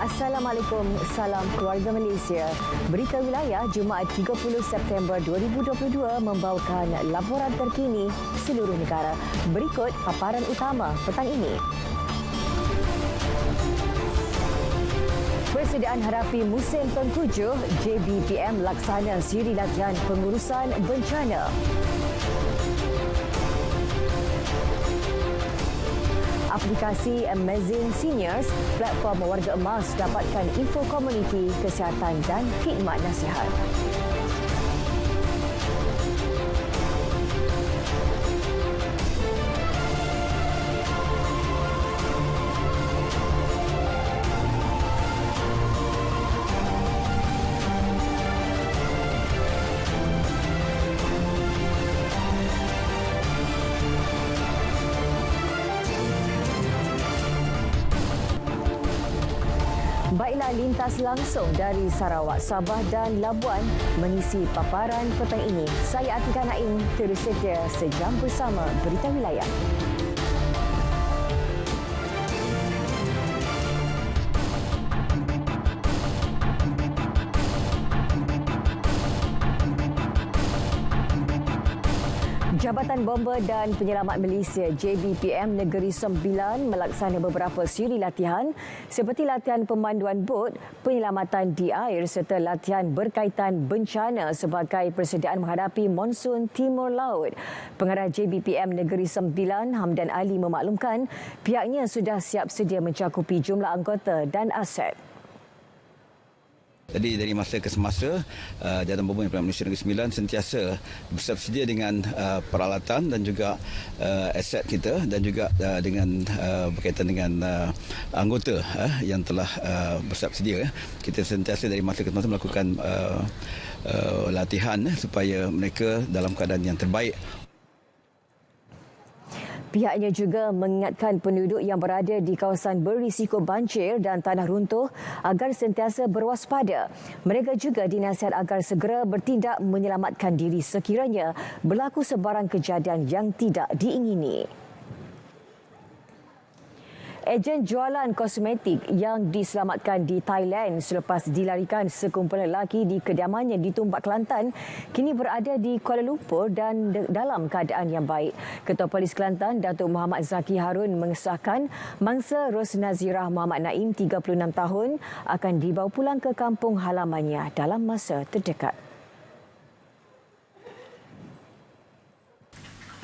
Assalamualaikum, salam keluarga Malaysia. Berita wilayah Jumaat 30 September 2022 membawakan laporan terkini seluruh negara. Berikut paparan utama petang ini. Persediaan hadapi musim penghuju, JBPM laksana siri latihan pengurusan bencana. Aplikasi Amazing Seniors, platform warga emas dapatkan info komuniti, kesihatan dan khidmat nasihat. Baiklah, lintas langsung dari Sarawak, Sabah dan Labuan mengisi paparan petang ini. Saya Atika Naim, terus sedia sejam bersama Berita Wilayah. Jabatan Bomber dan Penyelamat Malaysia JBPM Negeri Sembilan melaksana beberapa siri latihan seperti latihan pemanduan bot, penyelamatan di air serta latihan berkaitan bencana sebagai persediaan menghadapi monsun Timur Laut. Pengarah JBPM Negeri Sembilan Hamdan Ali memaklumkan pihaknya sudah siap sedia mencakupi jumlah anggota dan aset. Jadi dari masa ke semasa, Jabatan Bomber dan Malaysia Negeri Sembilan sentiasa bersiap sedia dengan peralatan dan juga aset kita dan juga dengan berkaitan dengan anggota yang telah bersiap sedia. Kita sentiasa dari masa ke semasa melakukan latihan supaya mereka dalam keadaan yang terbaik. Pihaknya juga mengingatkan penduduk yang berada di kawasan berisiko banjir dan tanah runtuh agar sentiasa berwaspada. Mereka juga dinasihat agar segera bertindak menyelamatkan diri sekiranya berlaku sebarang kejadian yang tidak diingini. Ejen jualan kosmetik yang diselamatkan di Thailand selepas dilarikan sekumpulan lelaki di kediamannya di Tumbak, Kelantan kini berada di Kuala Lumpur dan dalam keadaan yang baik. Ketua Polis Kelantan, Datuk Muhammad Zaki Harun mengesahkan mangsa Ros Nazirah Muhammad Naim 36 tahun akan dibawa pulang ke kampung halamannya dalam masa terdekat.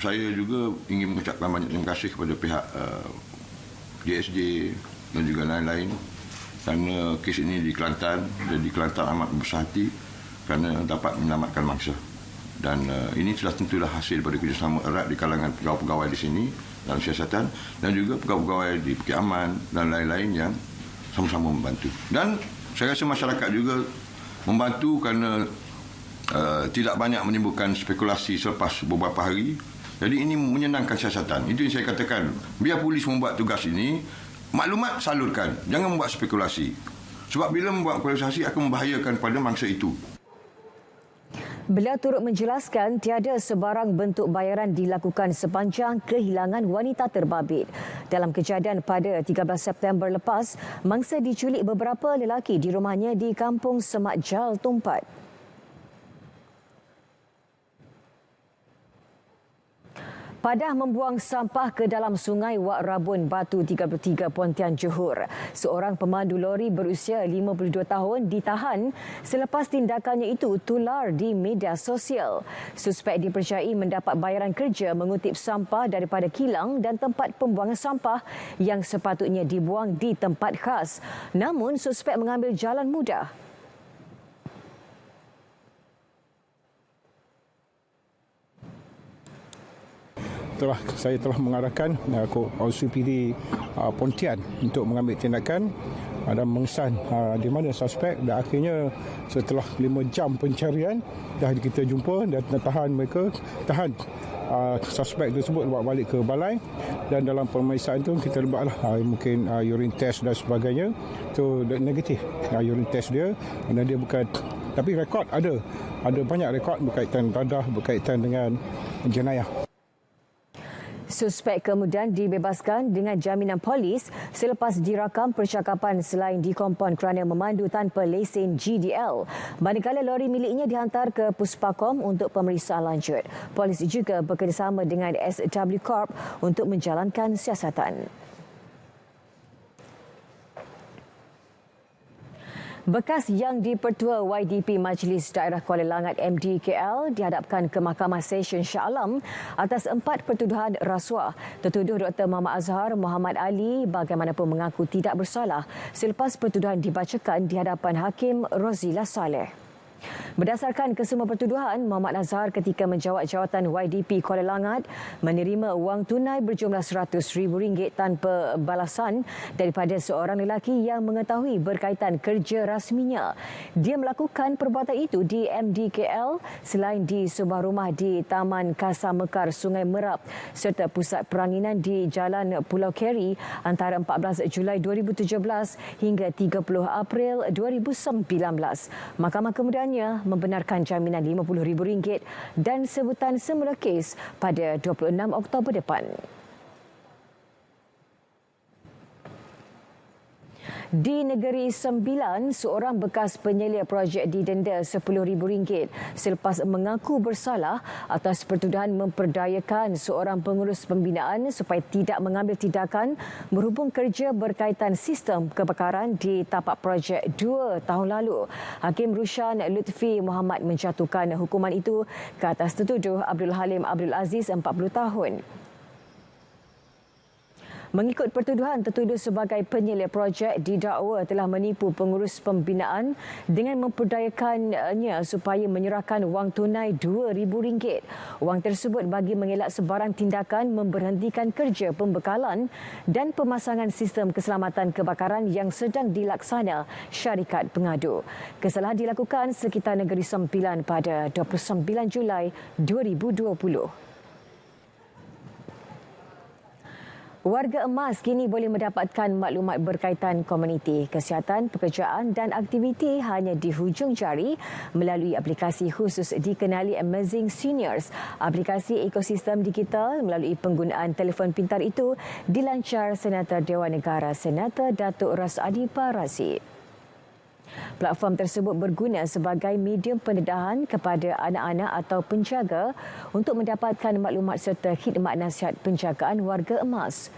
Saya juga ingin mengucapkan banyak terima kasih kepada pihak JSJ dan juga lain-lain kerana kes ini di Kelantan dan di Kelantan amat berbesar hati kerana dapat menyelamatkan mangsa. Dan ini sudah tentulah hasil daripada kerjasama erat di kalangan pegawai-pegawai di sini dalam siasatan dan juga pegawai-pegawai di Bukit Aman dan lain-lain yang sama-sama membantu. Dan saya rasa masyarakat juga membantu kerana tidak banyak menimbulkan spekulasi selepas beberapa hari. Jadi ini menyenangkan siasatan. Itu yang saya katakan. Biar polis membuat tugas ini, maklumat salurkan. Jangan membuat spekulasi. Sebab bila membuat spekulasi akan membahayakan pada mangsa itu. Beliau turut menjelaskan tiada sebarang bentuk bayaran dilakukan sepanjang kehilangan wanita terbabit. Dalam kejadian pada 13 September lepas, mangsa diculik beberapa lelaki di rumahnya di Kampung Semak Jal, Tumpat. Padah membuang sampah ke dalam sungai Wak Rabun Batu 33 Pontian Johor. Seorang pemandu lori berusia 52 tahun ditahan selepas tindakannya itu tular di media sosial. Suspek dipercayai mendapat bayaran kerja mengutip sampah daripada kilang dan tempat pembuangan sampah yang sepatutnya dibuang di tempat khas. Namun suspek mengambil jalan mudah. Saya telah mengarahkan OCPD Pontian untuk mengambil tindakan dan mengesan di mana suspek, dan akhirnya setelah 5 jam pencarian dah kita jumpa dan tahan suspek tersebut bawa balik ke balai, dan dalam pemeriksaan itu kita lebatlah mungkin urine test dan sebagainya tu negatif urine test dia, dan dia bukan, tapi rekod ada banyak rekod berkaitan dadah berkaitan dengan jenayah. Suspek kemudian dibebaskan dengan jaminan polis selepas dirakam percakapan selain dikompon kerana memandu tanpa lesen GDL. Manakala lori miliknya dihantar ke Puspakom untuk pemeriksaan lanjut. Polis juga bekerjasama dengan SW Corp untuk menjalankan siasatan. Bekas yang dipertua YDP Majlis Daerah Kuala Langat MDKL dihadapkan ke Mahkamah Session Shah Alam atas 4 pertuduhan rasuah. Tertuduh Dr. Muhammad Azhar Muhammad Ali bagaimanapun mengaku tidak bersalah selepas pertuduhan dibacakan di hadapan Hakim Rozila Saleh. Berdasarkan kesemua pertuduhan, Muhammad Azhar ketika menjawat jawatan YDP Kuala Langat menerima wang tunai berjumlah RM100,000 tanpa balasan daripada seorang lelaki yang mengetahui berkaitan kerja rasminya. Dia melakukan perbuatan itu di MDKL selain di sebuah rumah di Taman Kasar Mekar Sungai Merap serta pusat peranginan di Jalan Pulau Keri antara 14 Julai 2017 hingga 30 April 2019. Mahkamah kemudian membenarkan jaminan RM50,000 dan sebutan semula kes pada 26 Oktober depan. Di Negeri Sembilan, seorang bekas penyelia projek didenda RM10,000 selepas mengaku bersalah atas pertuduhan memperdayakan seorang pengurus pembinaan supaya tidak mengambil tindakan berhubung kerja berkaitan sistem kebakaran di tapak projek 2 tahun lalu. Hakim Rushan Lutfi Muhammad menjatuhkan hukuman itu ke atas tertuduh Abdul Halim Abdul Aziz 40 tahun. Mengikut pertuduhan, tertuduh sebagai penyelia projek didakwa telah menipu pengurus pembinaan dengan memperdayakannya supaya menyerahkan wang tunai RM2,000. Wang tersebut bagi mengelak sebarang tindakan memberhentikan kerja pembekalan dan pemasangan sistem keselamatan kebakaran yang sedang dilaksana syarikat pengadu. Kesalahan dilakukan sekitar Negeri Sembilan pada 29 Julai 2020. Warga emas kini boleh mendapatkan maklumat berkaitan komuniti, kesihatan, pekerjaan dan aktiviti hanya di hujung jari melalui aplikasi khusus dikenali Amazing Seniors. Aplikasi ekosistem digital melalui penggunaan telefon pintar itu dilancar Senator Dewan Negara Senator Datuk Rasadi Parazi. Platform tersebut berguna sebagai medium pendedahan kepada anak-anak atau penjaga untuk mendapatkan maklumat serta khidmat nasihat penjagaan warga emas.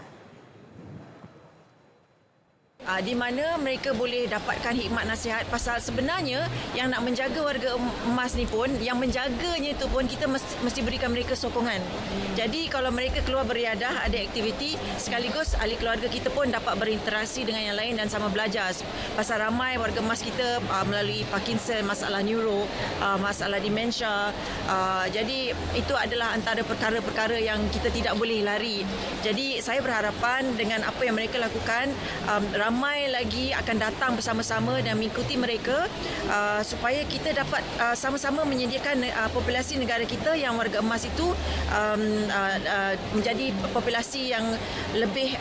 Di mana mereka boleh dapatkan hikmat nasihat pasal sebenarnya yang nak menjaga warga emas ni pun, yang menjaganya itu pun kita mesti berikan mereka sokongan. Jadi kalau mereka keluar beriadah, ada aktiviti, sekaligus ahli keluarga kita pun dapat berinteraksi dengan yang lain dan sama belajar. Pasal ramai warga emas kita melalui Parkinson, masalah neuro, masalah demensia. Jadi itu adalah antara perkara-perkara yang kita tidak boleh lari. Jadi saya berharapan dengan apa yang mereka lakukan, ramai lagi akan datang bersama-sama dan mengikuti mereka supaya kita dapat sama-sama menyediakan populasi negara kita yang warga emas itu menjadi populasi yang lebih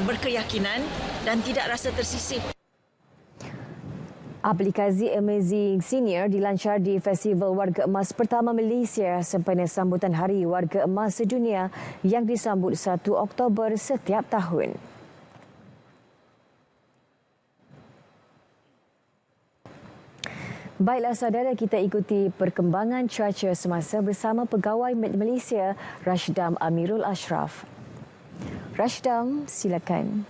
berkeyakinan dan tidak rasa tersisih. Aplikasi Amazing Senior dilancar di Festival Warga Emas pertama Malaysia sempena sambutan Hari Warga Emas Sedunia yang disambut 1 Oktober setiap tahun. Baiklah saudara, kita ikuti perkembangan cuaca semasa bersama Pegawai Met Malaysia Rashdam Amirul Ashraf. Rashdam, silakan.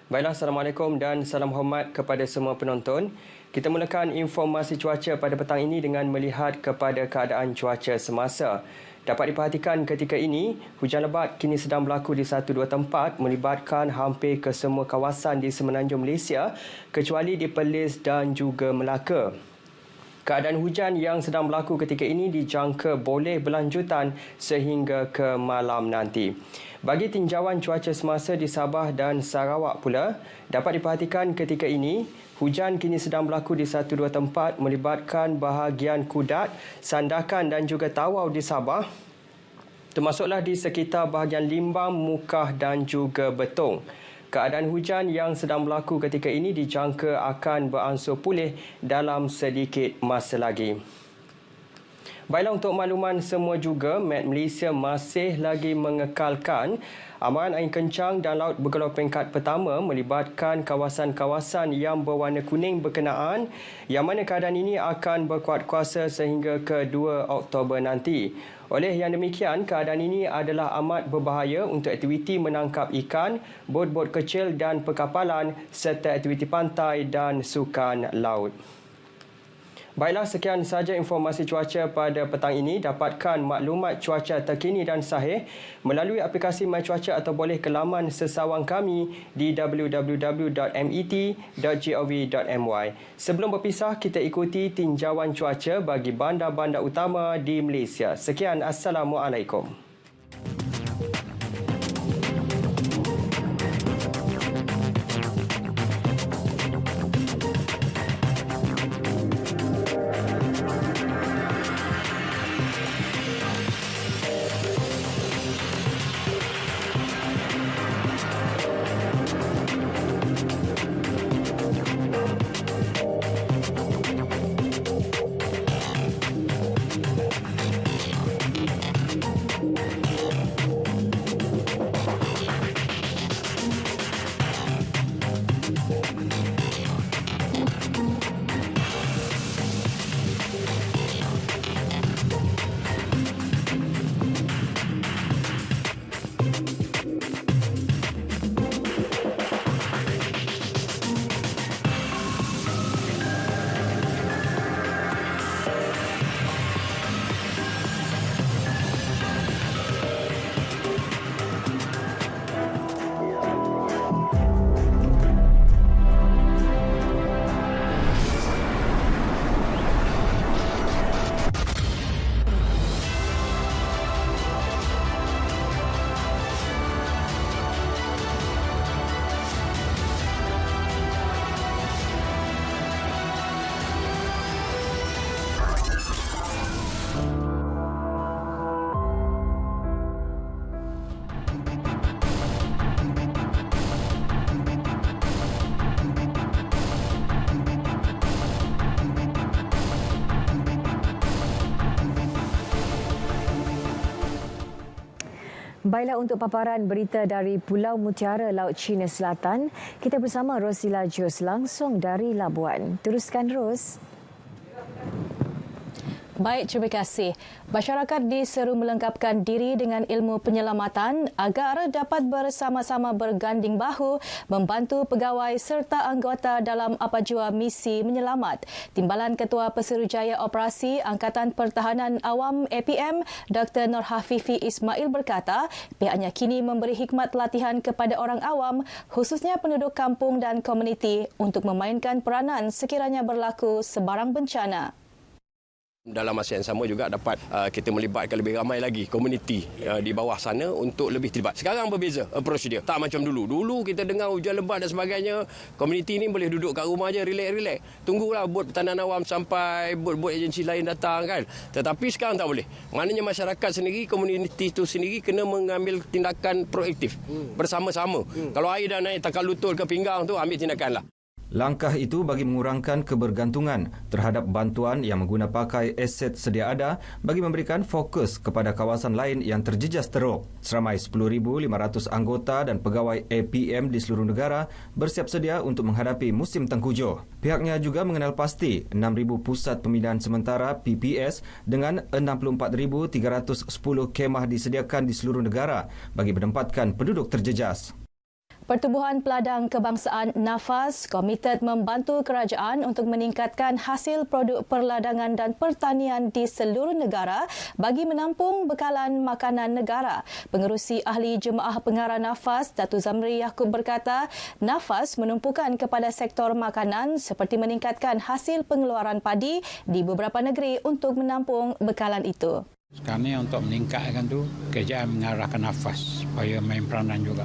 Baiklah, Assalamualaikum dan salam hormat kepada semua penonton. Kita mulakan informasi cuaca pada petang ini dengan melihat kepada keadaan cuaca semasa. Dapat diperhatikan ketika ini, hujan lebat kini sedang berlaku di 1-2 tempat melibatkan hampir ke semua kawasan di semenanjung Malaysia kecuali di Perlis dan juga Melaka. Keadaan hujan yang sedang berlaku ketika ini dijangka boleh berlanjutan sehingga ke malam nanti. Bagi tinjauan cuaca semasa di Sabah dan Sarawak pula, dapat diperhatikan ketika ini, hujan kini sedang berlaku di 1-2 tempat melibatkan bahagian Kudat, Sandakan dan juga Tawau di Sabah, termasuklah di sekitar bahagian Limbang, Mukah dan juga Betong. Keadaan hujan yang sedang berlaku ketika ini dijangka akan beransur pulih dalam sedikit masa lagi. Baiklah, untuk makluman semua juga, Met Malaysia masih lagi mengekalkan amaran angin kencang dan laut bergelombang peringkat pertama melibatkan kawasan-kawasan yang berwarna kuning berkenaan, yang mana keadaan ini akan berkuat kuasa sehingga ke 2 Oktober nanti. Oleh yang demikian, keadaan ini adalah amat berbahaya untuk aktiviti menangkap ikan, bot-bot kecil dan perkapalan serta aktiviti pantai dan sukan laut. Baiklah, sekian sahaja informasi cuaca pada petang ini. Dapatkan maklumat cuaca terkini dan sahih melalui aplikasi MyCuaca atau boleh ke laman sesawang kami di www.met.gov.my. Sebelum berpisah, kita ikuti tinjauan cuaca bagi bandar-bandar utama di Malaysia. Sekian, Assalamualaikum. Baiklah, untuk paparan berita dari Pulau Mutiara, Laut Cina Selatan, kita bersama Rosila Jos langsung dari Labuan. Teruskan, Ros. Baik, terima kasih. Masyarakat diseru melengkapkan diri dengan ilmu penyelamatan agar dapat bersama-sama berganding bahu membantu pegawai serta anggota dalam apajua misi menyelamat. Timbalan Ketua Pesuruhjaya Operasi Angkatan Pertahanan Awam APM, Dr. Nur Hafifi Ismail berkata, pihaknya kini memberi hikmat latihan kepada orang awam, khususnya penduduk kampung dan komuniti untuk memainkan peranan sekiranya berlaku sebarang bencana. Dalam masa yang sama juga dapat kita melibatkan lebih ramai lagi komuniti di bawah sana untuk lebih terlibat. Sekarang berbeza approach dia. Tak macam dulu. Dulu kita dengar hujan lebat dan sebagainya, komuniti ni boleh duduk kat rumah je relax-relax. Tunggulah bot pertahanan awam sampai bot-bot agensi lain datang kan. Tetapi sekarang tak boleh. Maknanya masyarakat sendiri, komuniti itu sendiri kena mengambil tindakan proaktif bersama-sama. Kalau air dah naik takal lutut ke pinggang tu, ambil tindakanlah. Langkah itu bagi mengurangkan kebergantungan terhadap bantuan yang mengguna pakai aset sedia ada bagi memberikan fokus kepada kawasan lain yang terjejas teruk. Seramai 10,500 anggota dan pegawai APM di seluruh negara bersiap sedia untuk menghadapi musim tengkujuh. Pihaknya juga mengenal pasti 6,000 pusat pembinaan sementara PPS dengan 64,310 kemah disediakan di seluruh negara bagi menempatkan penduduk terjejas. Pertubuhan Peladang Kebangsaan NAFAS komited membantu kerajaan untuk meningkatkan hasil produk perladangan dan pertanian di seluruh negara bagi menampung bekalan makanan negara. Pengerusi Ahli Jemaah Pengarah NAFAS, Datuk Zamri Yaakob berkata, NAFAS menumpukan kepada sektor makanan seperti meningkatkan hasil pengeluaran padi di beberapa negeri untuk menampung bekalan itu. Sekarang ni untuk meningkatkan tu, kerajaan mengarahkan NAFAS supaya main peranan juga.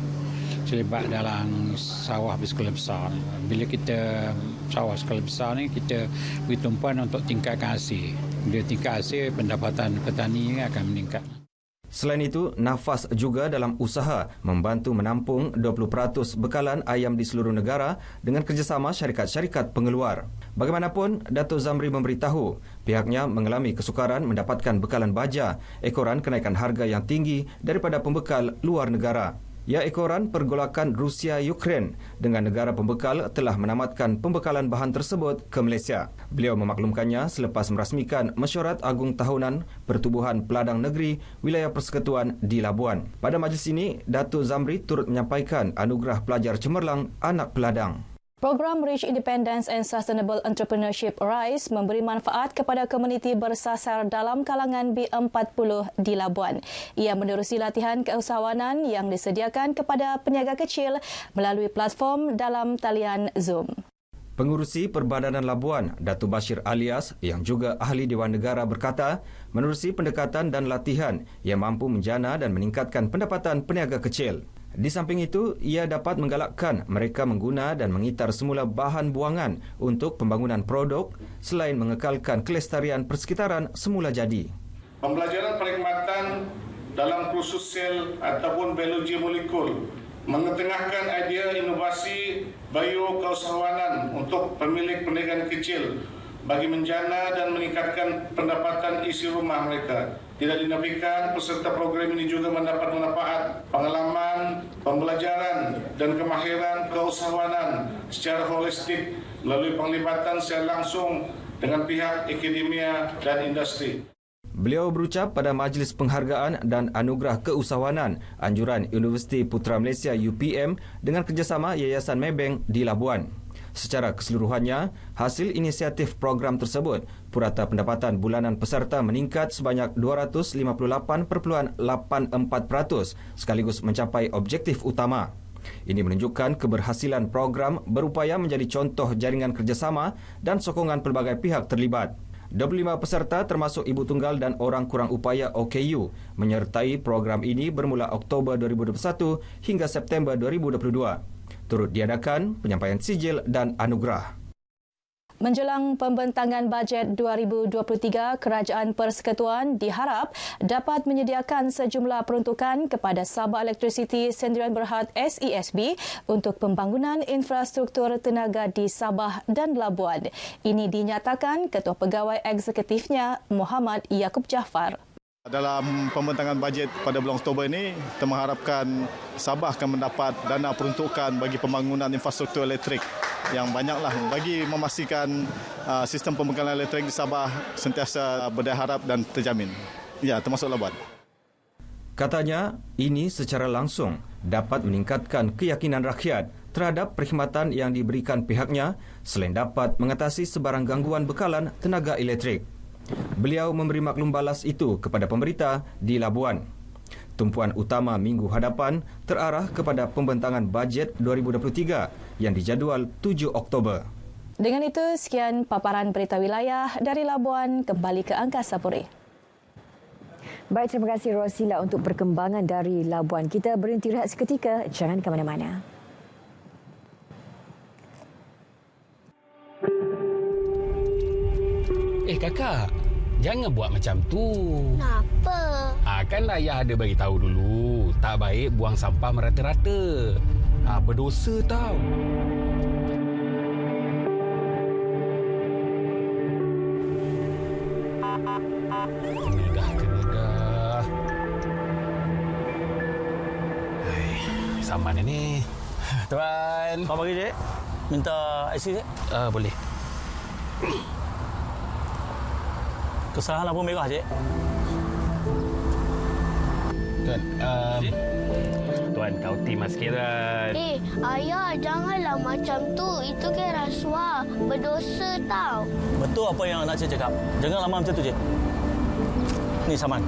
Terlibat dalam sawah berskala besar. Bila kita sawah berskala besar ni, kita beri tumpuan untuk tingkatkan hasil. Bila tingkat hasil, pendapatan petani akan meningkat. Selain itu, Nafas juga dalam usaha membantu menampung 20% bekalan ayam di seluruh negara dengan kerjasama syarikat-syarikat pengeluar. Bagaimanapun, Datuk Zamri memberitahu pihaknya mengalami kesukaran mendapatkan bekalan baja ekoran kenaikan harga yang tinggi daripada pembekal luar negara. Ya, ekoran pergolakan Rusia-Ukraine dengan negara pembekal telah menamatkan pembekalan bahan tersebut ke Malaysia. Beliau memaklumkannya selepas merasmikan Mesyuarat Agung Tahunan Pertubuhan Peladang Negeri Wilayah Persekutuan di Labuan. Pada majlis ini, Datuk Zamri turut menyampaikan anugerah pelajar cemerlang anak peladang. Program Rich Independence and Sustainable Entrepreneurship RISE memberi manfaat kepada komuniti bersasar dalam kalangan B40 di Labuan. Ia menerusi latihan keusahawanan yang disediakan kepada peniaga kecil melalui platform dalam talian Zoom. Pengurusi Perbadanan Labuan, Datuk Bashir Alias, yang juga ahli Dewan Negara berkata, menerusi pendekatan dan latihan yang mampu menjana dan meningkatkan pendapatan peniaga kecil. Di samping itu, ia dapat menggalakkan mereka mengguna dan mengitar semula bahan buangan untuk pembangunan produk selain mengekalkan kelestarian persekitaran semula jadi. Pembelajaran perkhidmatan dalam kursus sel ataupun biologi molekul mengetengahkan idea inovasi biokeusahawanan untuk pemilik perniagaan kecil bagi menjana dan meningkatkan pendapatan isi rumah mereka. Tidak dinafikan, peserta program ini juga mendapat manfaat pengalaman, pembelajaran dan kemahiran keusahawanan secara holistik melalui penglibatan secara langsung dengan pihak akademia dan industri. Beliau berucap pada majlis penghargaan dan anugerah keusahawanan anjuran Universiti Putra Malaysia UPM dengan kerjasama Yayasan Maybank di Labuan. Secara keseluruhannya, hasil inisiatif program tersebut, purata pendapatan bulanan peserta meningkat sebanyak 258.84% sekaligus mencapai objektif utama. Ini menunjukkan keberhasilan program berupaya menjadi contoh jaringan kerjasama dan sokongan pelbagai pihak terlibat. 25 peserta termasuk ibu tunggal dan orang kurang upaya OKU menyertai program ini bermula Oktober 2021 hingga September 2022. Turut diadakan penyampaian sijil dan anugerah. Menjelang pembentangan bajet 2023, Kerajaan Persekutuan diharap dapat menyediakan sejumlah peruntukan kepada Sabah Electricity Sdn Bhd SESB untuk pembangunan infrastruktur tenaga di Sabah dan Labuan. Ini dinyatakan Ketua Pegawai Eksekutifnya Muhammad Yaakob Jaafar. Dalam pembentangan bajet pada bulan Oktober ini, kita mengharapkan Sabah akan mendapat dana peruntukan bagi pembangunan infrastruktur elektrik yang banyaklah bagi memastikan sistem pembekalan elektrik di Sabah sentiasa berdaya harap dan terjamin. Ya, termasuk Labuan. Katanya, ini secara langsung dapat meningkatkan keyakinan rakyat terhadap perkhidmatan yang diberikan pihaknya selain dapat mengatasi sebarang gangguan bekalan tenaga elektrik. Beliau memberi maklum balas itu kepada pemberita di Labuan. Tumpuan utama minggu hadapan terarah kepada pembentangan bajet 2023 yang dijadual 7 Oktober. Dengan itu, sekian paparan berita wilayah dari Labuan, kembali ke Angkasa Puri. Baik, terima kasih Rosila untuk perkembangan dari Labuan. Kita berhenti rehat seketika, jangan ke mana-mana. Kakak, jangan buat macam tu. Kenapa? Kan ayah ada bagi tahu dulu, tak baik buang sampah merata-rata. Berdosa tau. Kena dah. Saman ni. Tuan. Apa bagi, Cik? Minta IC, Cik? Boleh. Kesalahan lampu merah, Cik. Tuan, Tuan kau timas kiran. Ayah, janganlah macam tu. Itu kan rasuah. Berdosa tau. Betul apa yang nak Cik cakap. Jangan lama macam tu, Cik. Ni saman.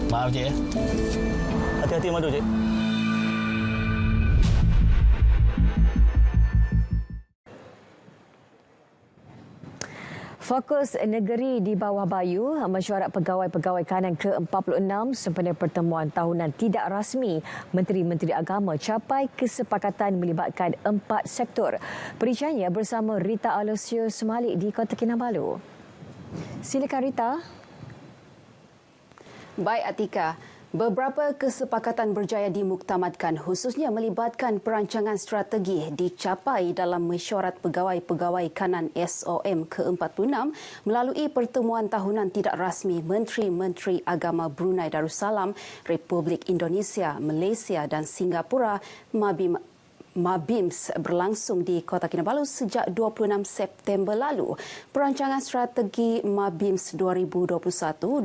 Maaf, Cik. Hati-hati madu, Cik. Fokus negeri di bawah Bayu, Mesyuarat Pegawai-Pegawai Kanan ke-46 sempena pertemuan tahunan tidak rasmi Menteri-Menteri Agama capai kesepakatan melibatkan 4 sektor. Perinciannya bersama Rita Aloysius Malik di Kota Kinabalu. Silakan Rita. Baik Atika, beberapa kesepakatan berjaya dimuktamadkan khususnya melibatkan perancangan strategi dicapai dalam mesyuarat pegawai-pegawai kanan SOM ke-46 melalui pertemuan tahunan tidak rasmi Menteri-Menteri Agama Brunei Darussalam, Republik Indonesia, Malaysia dan Singapura MABIMS berlangsung di Kota Kinabalu sejak 26 September lalu. Perancangan strategi MABIMS 2021-2025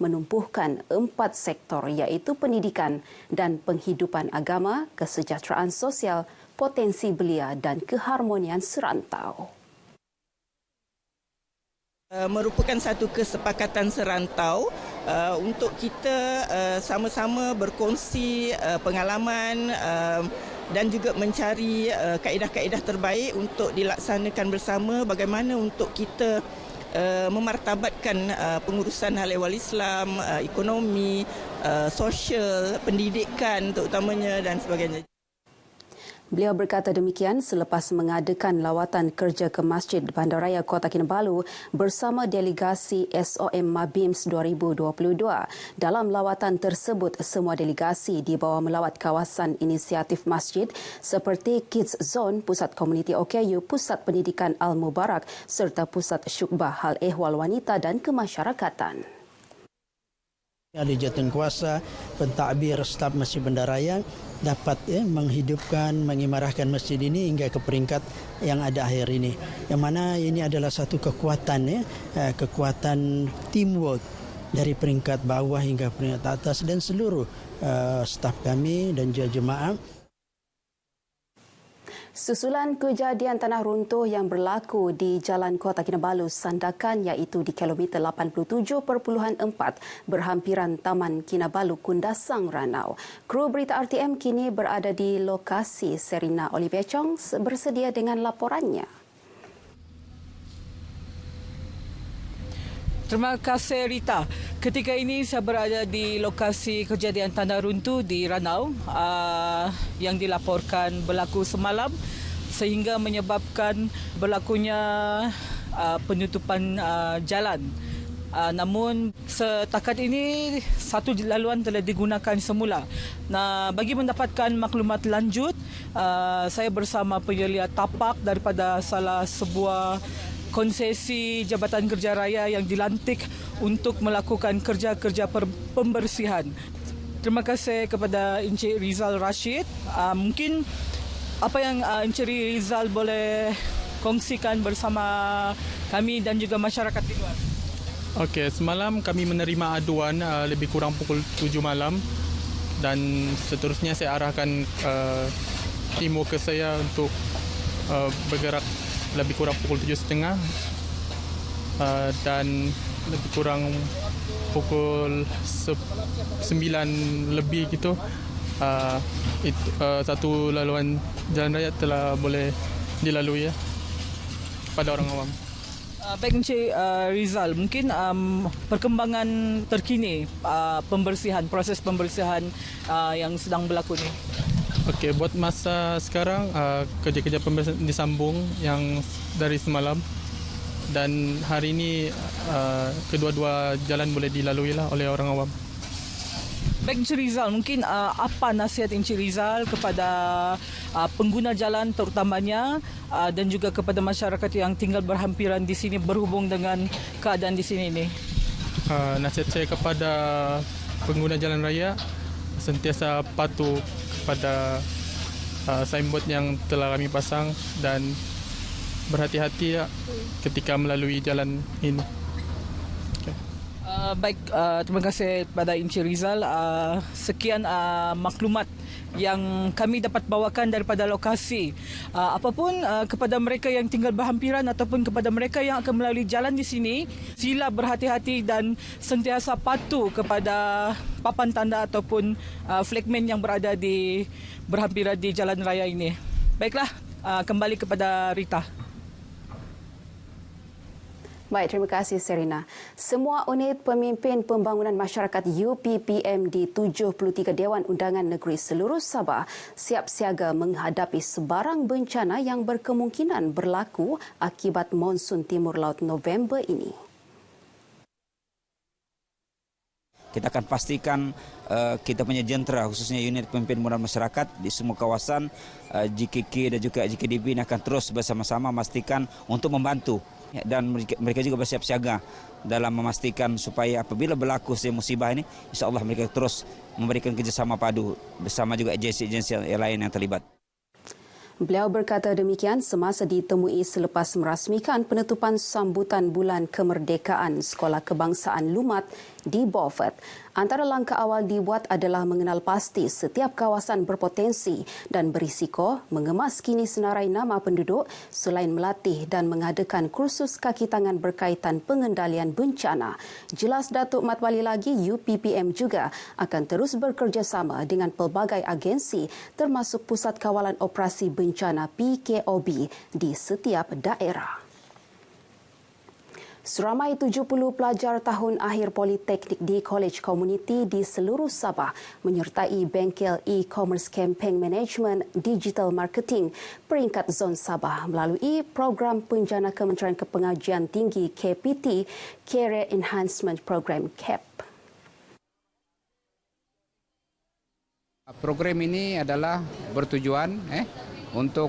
menumpuhkan 4 sektor iaitu pendidikan dan penghidupan agama, kesejahteraan sosial, potensi belia dan keharmonian serantau. Merupakan satu kesepakatan serantau untuk kita sama-sama berkongsi pengalaman dan juga mencari kaedah-kaedah terbaik untuk dilaksanakan bersama bagaimana untuk kita memartabatkan pengurusan hal ehwal Islam, ekonomi, sosial, pendidikan terutamanya dan sebagainya. Beliau berkata demikian selepas mengadakan lawatan kerja ke Masjid Bandaraya Kota Kinabalu bersama delegasi SOM MABIMS 2022. Dalam lawatan tersebut, semua delegasi dibawa melawat kawasan inisiatif masjid seperti Kids Zone, Pusat Komuniti OKU, Pusat Pendidikan Al-Mubarak serta Pusat Syukbah Hal Ehwal Wanita dan Kemasyarakatan. Ada jawatankuasa, pentadbir staf Masjid Bandaraya dapat menghidupkan, mengimarahkan masjid ini hingga ke peringkat yang ada akhir ini. Yang mana ini adalah satu kekuatan, kekuatan teamwork dari peringkat bawah hingga peringkat atas dan seluruh staf kami dan jemaah. Susulan kejadian tanah runtuh yang berlaku di Jalan Kota Kinabalu Sandakan iaitu di kilometer 87.4 berhampiran Taman Kinabalu Kundasang Ranau. Kru berita RTM kini berada di lokasi. Serina Olivia Chong bersedia dengan laporannya. Terima kasih Rita. Ketika ini saya berada di lokasi kejadian tanah runtuh di Ranau yang dilaporkan berlaku semalam sehingga menyebabkan berlakunya penutupan jalan. Namun setakat ini satu laluan telah digunakan semula. Nah, bagi mendapatkan maklumat lanjut, saya bersama penyelia tapak daripada salah sebuah konsesi Jabatan Kerja Raya yang dilantik untuk melakukan kerja-kerja pembersihan. Terima kasih kepada Encik Rizal Rashid. Mungkin apa yang Encik Rizal boleh kongsikan bersama kami dan juga masyarakat di luar? Okey, semalam kami menerima aduan lebih kurang pukul 7 malam dan seterusnya saya arahkan tim worker saya untuk bergerak lebih kurang pukul 7.30 dan lebih kurang pukul 9 lebih gitu satu laluan jalan raya telah boleh dilalui pada orang awam. Baik Encik Rizal, mungkin perkembangan terkini proses pembersihan yang sedang berlaku ni. Okey, buat masa sekarang kerja-kerja pembersihan disambung yang dari semalam dan hari ini kedua-dua jalan boleh dilalui lah oleh orang awam. Baik Encik Rizal, mungkin apa nasihat Encik Rizal kepada pengguna jalan terutamanya dan juga kepada masyarakat yang tinggal berhampiran di sini berhubung dengan keadaan di sini ini? Nasihat saya kepada pengguna jalan raya sentiasa patuh pada signboard yang telah kami pasang dan berhati-hati ketika melalui jalan ini. Baik, terima kasih kepada Encik Rizal. Sekian maklumat yang kami dapat bawakan daripada lokasi. Apapun kepada mereka yang tinggal berhampiran ataupun kepada mereka yang akan melalui jalan di sini, sila berhati-hati dan sentiasa patuh kepada papan tanda ataupun flagman yang berada di berhampiran di jalan raya ini. Baiklah, kembali kepada Rita. Baik, terima kasih Serina. Semua unit pemimpin pembangunan masyarakat UPPM di 73 Dewan Undangan Negeri seluruh Sabah siap siaga menghadapi sebarang bencana yang berkemungkinan berlaku akibat monsun timur laut November ini. kita akan pastikan kita punya jentera khususnya unit pemimpin modal masyarakat di semua kawasan GKK dan juga GKDB ini akan terus bersama-sama memastikan untuk membantu dan mereka juga bersiap siaga dalam memastikan supaya apabila berlaku musibah ini insya-Allah mereka terus memberikan kerjasama padu bersama juga agensi-agensi yang lain yang terlibat. Beliau berkata demikian semasa ditemui selepas merasmikan penutupan sambutan Bulan Kemerdekaan Sekolah Kebangsaan Lumat di Beaufort. Antara langkah awal dibuat adalah mengenal pasti setiap kawasan berpotensi dan berisiko, mengemas kini senarai nama penduduk selain melatih dan mengadakan kursus kaki tangan berkaitan pengendalian bencana. Jelas Datuk Mat Wali lagi, UPPM juga akan terus bekerjasama dengan pelbagai agensi termasuk Pusat Kawalan Operasi Bencana PKOB di setiap daerah. Seramai 70 pelajar tahun akhir Politeknik di Kolej Komuniti di seluruh Sabah menyertai bengkel e-commerce campaign management digital marketing peringkat zon Sabah melalui program penjana Kementerian Kepengajian Tinggi KPT Career Enhancement Program CAP. Program ini adalah bertujuan untuk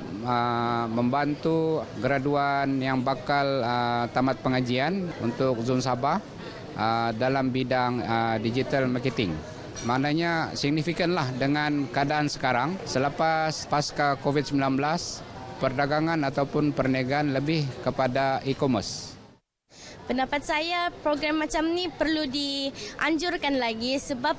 membantu graduan yang bakal tamat pengajian untuk zon Sabah dalam bidang digital marketing. Maknanya signifikanlah dengan keadaan sekarang selepas pasca COVID-19, perdagangan ataupun perniagaan lebih kepada e-commerce. Pendapat saya program macam ni perlu dianjurkan lagi sebab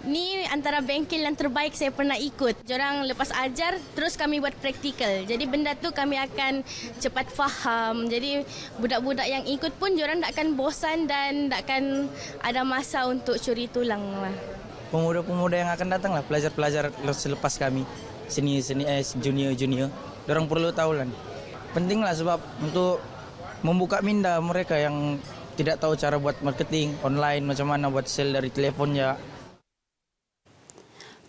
ni antara bengkel yang terbaik saya pernah ikut. Diorang lepas ajar, terus kami buat praktikal. Jadi benda tu kami akan cepat faham. Jadi budak-budak yang ikut pun diorang tak akan bosan dan tak akan ada masa untuk curi tulang. Pemuda-pemuda yang akan datang lah, pelajar-pelajar selepas kami, junior-junior. Diorang perlu tahu lah. Penting lah sebab untuk membuka minda mereka yang tidak tahu cara buat marketing online, macam mana buat sale dari telefonnya.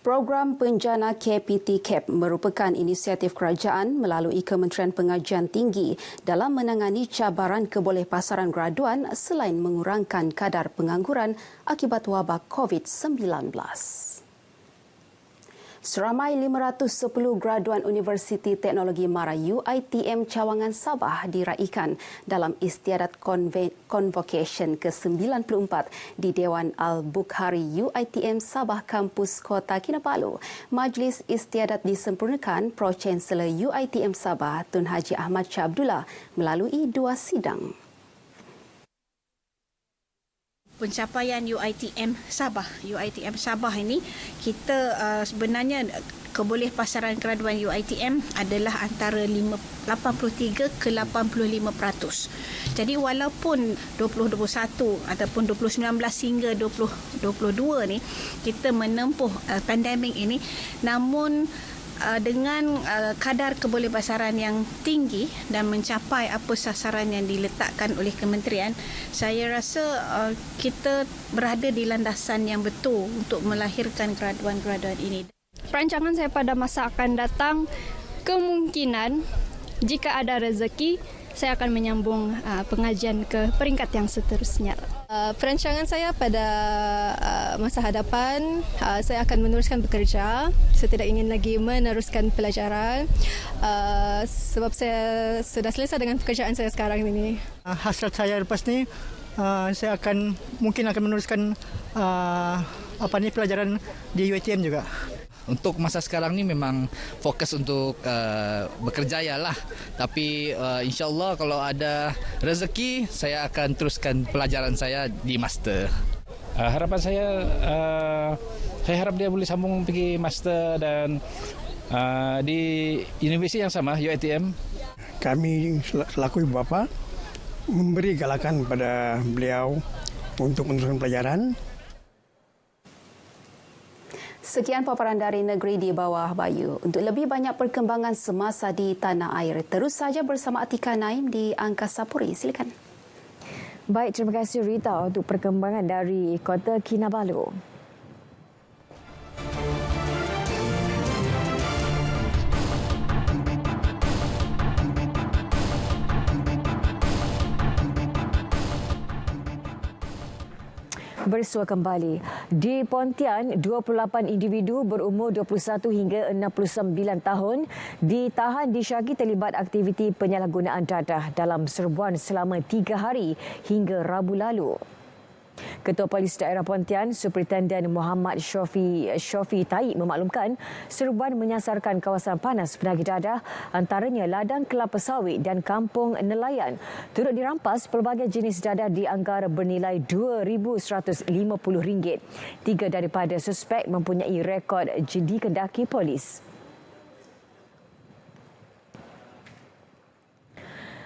Program Penjana KPT CAP merupakan inisiatif kerajaan melalui Kementerian Pengajian Tinggi dalam menangani cabaran kebolehpasaran graduan selain mengurangkan kadar pengangguran akibat wabak COVID-19. Seramai 510 graduan Universiti Teknologi Mara UiTM Cawangan Sabah diraikan dalam istiadat Convocation ke-94 di Dewan Al-Bukhari UiTM Sabah Kampus Kota Kinabalu. Majlis istiadat disempurnakan Pro-Chancellor UiTM Sabah Tun Haji Ahmad Shah Abdullah melalui 2 sidang. Pencapaian UiTM Sabah. UiTM Sabah ini kita sebenarnya kebolehpasaran graduan UiTM adalah antara 83 ke 85%. Jadi walaupun 2021 ataupun 2019 hingga 2022 ni kita menempuh pandemik ini, namun dengan kadar kebolehpasaran yang tinggi dan mencapai apa sasaran yang diletakkan oleh kementerian, saya rasa kita berada di landasan yang betul untuk melahirkan graduan-graduan ini. Perancangan saya pada masa akan datang, kemungkinan jika ada rezeki, saya akan menyambung pengajian ke peringkat yang seterusnya. Perancangan saya pada masa hadapan, saya akan meneruskan bekerja. Saya tidak ingin lagi meneruskan pelajaran sebab saya sudah selesai dengan pekerjaan saya sekarang ini. Hasrat saya lepas ni, saya mungkin akan meneruskan pelajaran di UiTM juga. Untuk masa sekarang ni memang fokus untuk bekerja lah. Tapi insyaAllah kalau ada rezeki, saya akan teruskan pelajaran saya di master. Harapan saya harap dia boleh sambung pergi master dan di universiti yang sama, UiTM. Kami selaku ibu bapa memberi galakan pada beliau untuk meneruskan pelajaran. Sekian paparan dari Negeri di Bawah Bayu. Untuk lebih banyak perkembangan semasa di tanah air, terus saja bersama Atika Naim di Angkasa Puri. Silakan. Baik, terima kasih Rita untuk perkembangan dari Kota Kinabalu. Bersua kembali. Di Pontian, 28 individu berumur 21 hingga 69 tahun ditahan disyaki terlibat aktiviti penyalahgunaan dadah dalam serbuan selama 3 hari hingga Rabu lalu. Ketua Polis Daerah Pontian, Superintenden Muhammad Shofi Taib memaklumkan serbuan menyasarkan kawasan panas penagih dadah antaranya ladang kelapa sawit dan kampung nelayan. Turut dirampas pelbagai jenis dadah dianggar bernilai RM2,150. 3 daripada suspek mempunyai rekod dikendaki polis.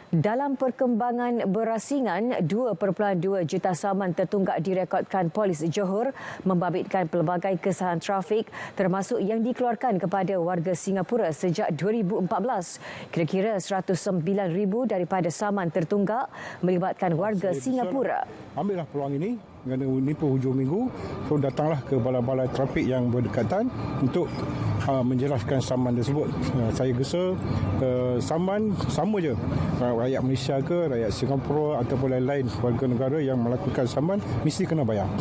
Dalam perkembangan berasingan, 2.2 juta saman tertunggak direkodkan Polis Johor membabitkan pelbagai kesalahan trafik termasuk yang dikeluarkan kepada warga Singapura sejak 2014. Kira-kira 109,000 daripada saman tertunggak melibatkan warga Singapura. Ambillah peluang ini kerana ini penghujung minggu, so datanglah ke balai-balai trafik yang berdekatan untuk menjelaskan saman tersebut. Saya gesa saman sama je, rakyat Malaysia ke, rakyat Singapura ataupun lain-lain warga negara yang melakukan saman mesti kena bayar.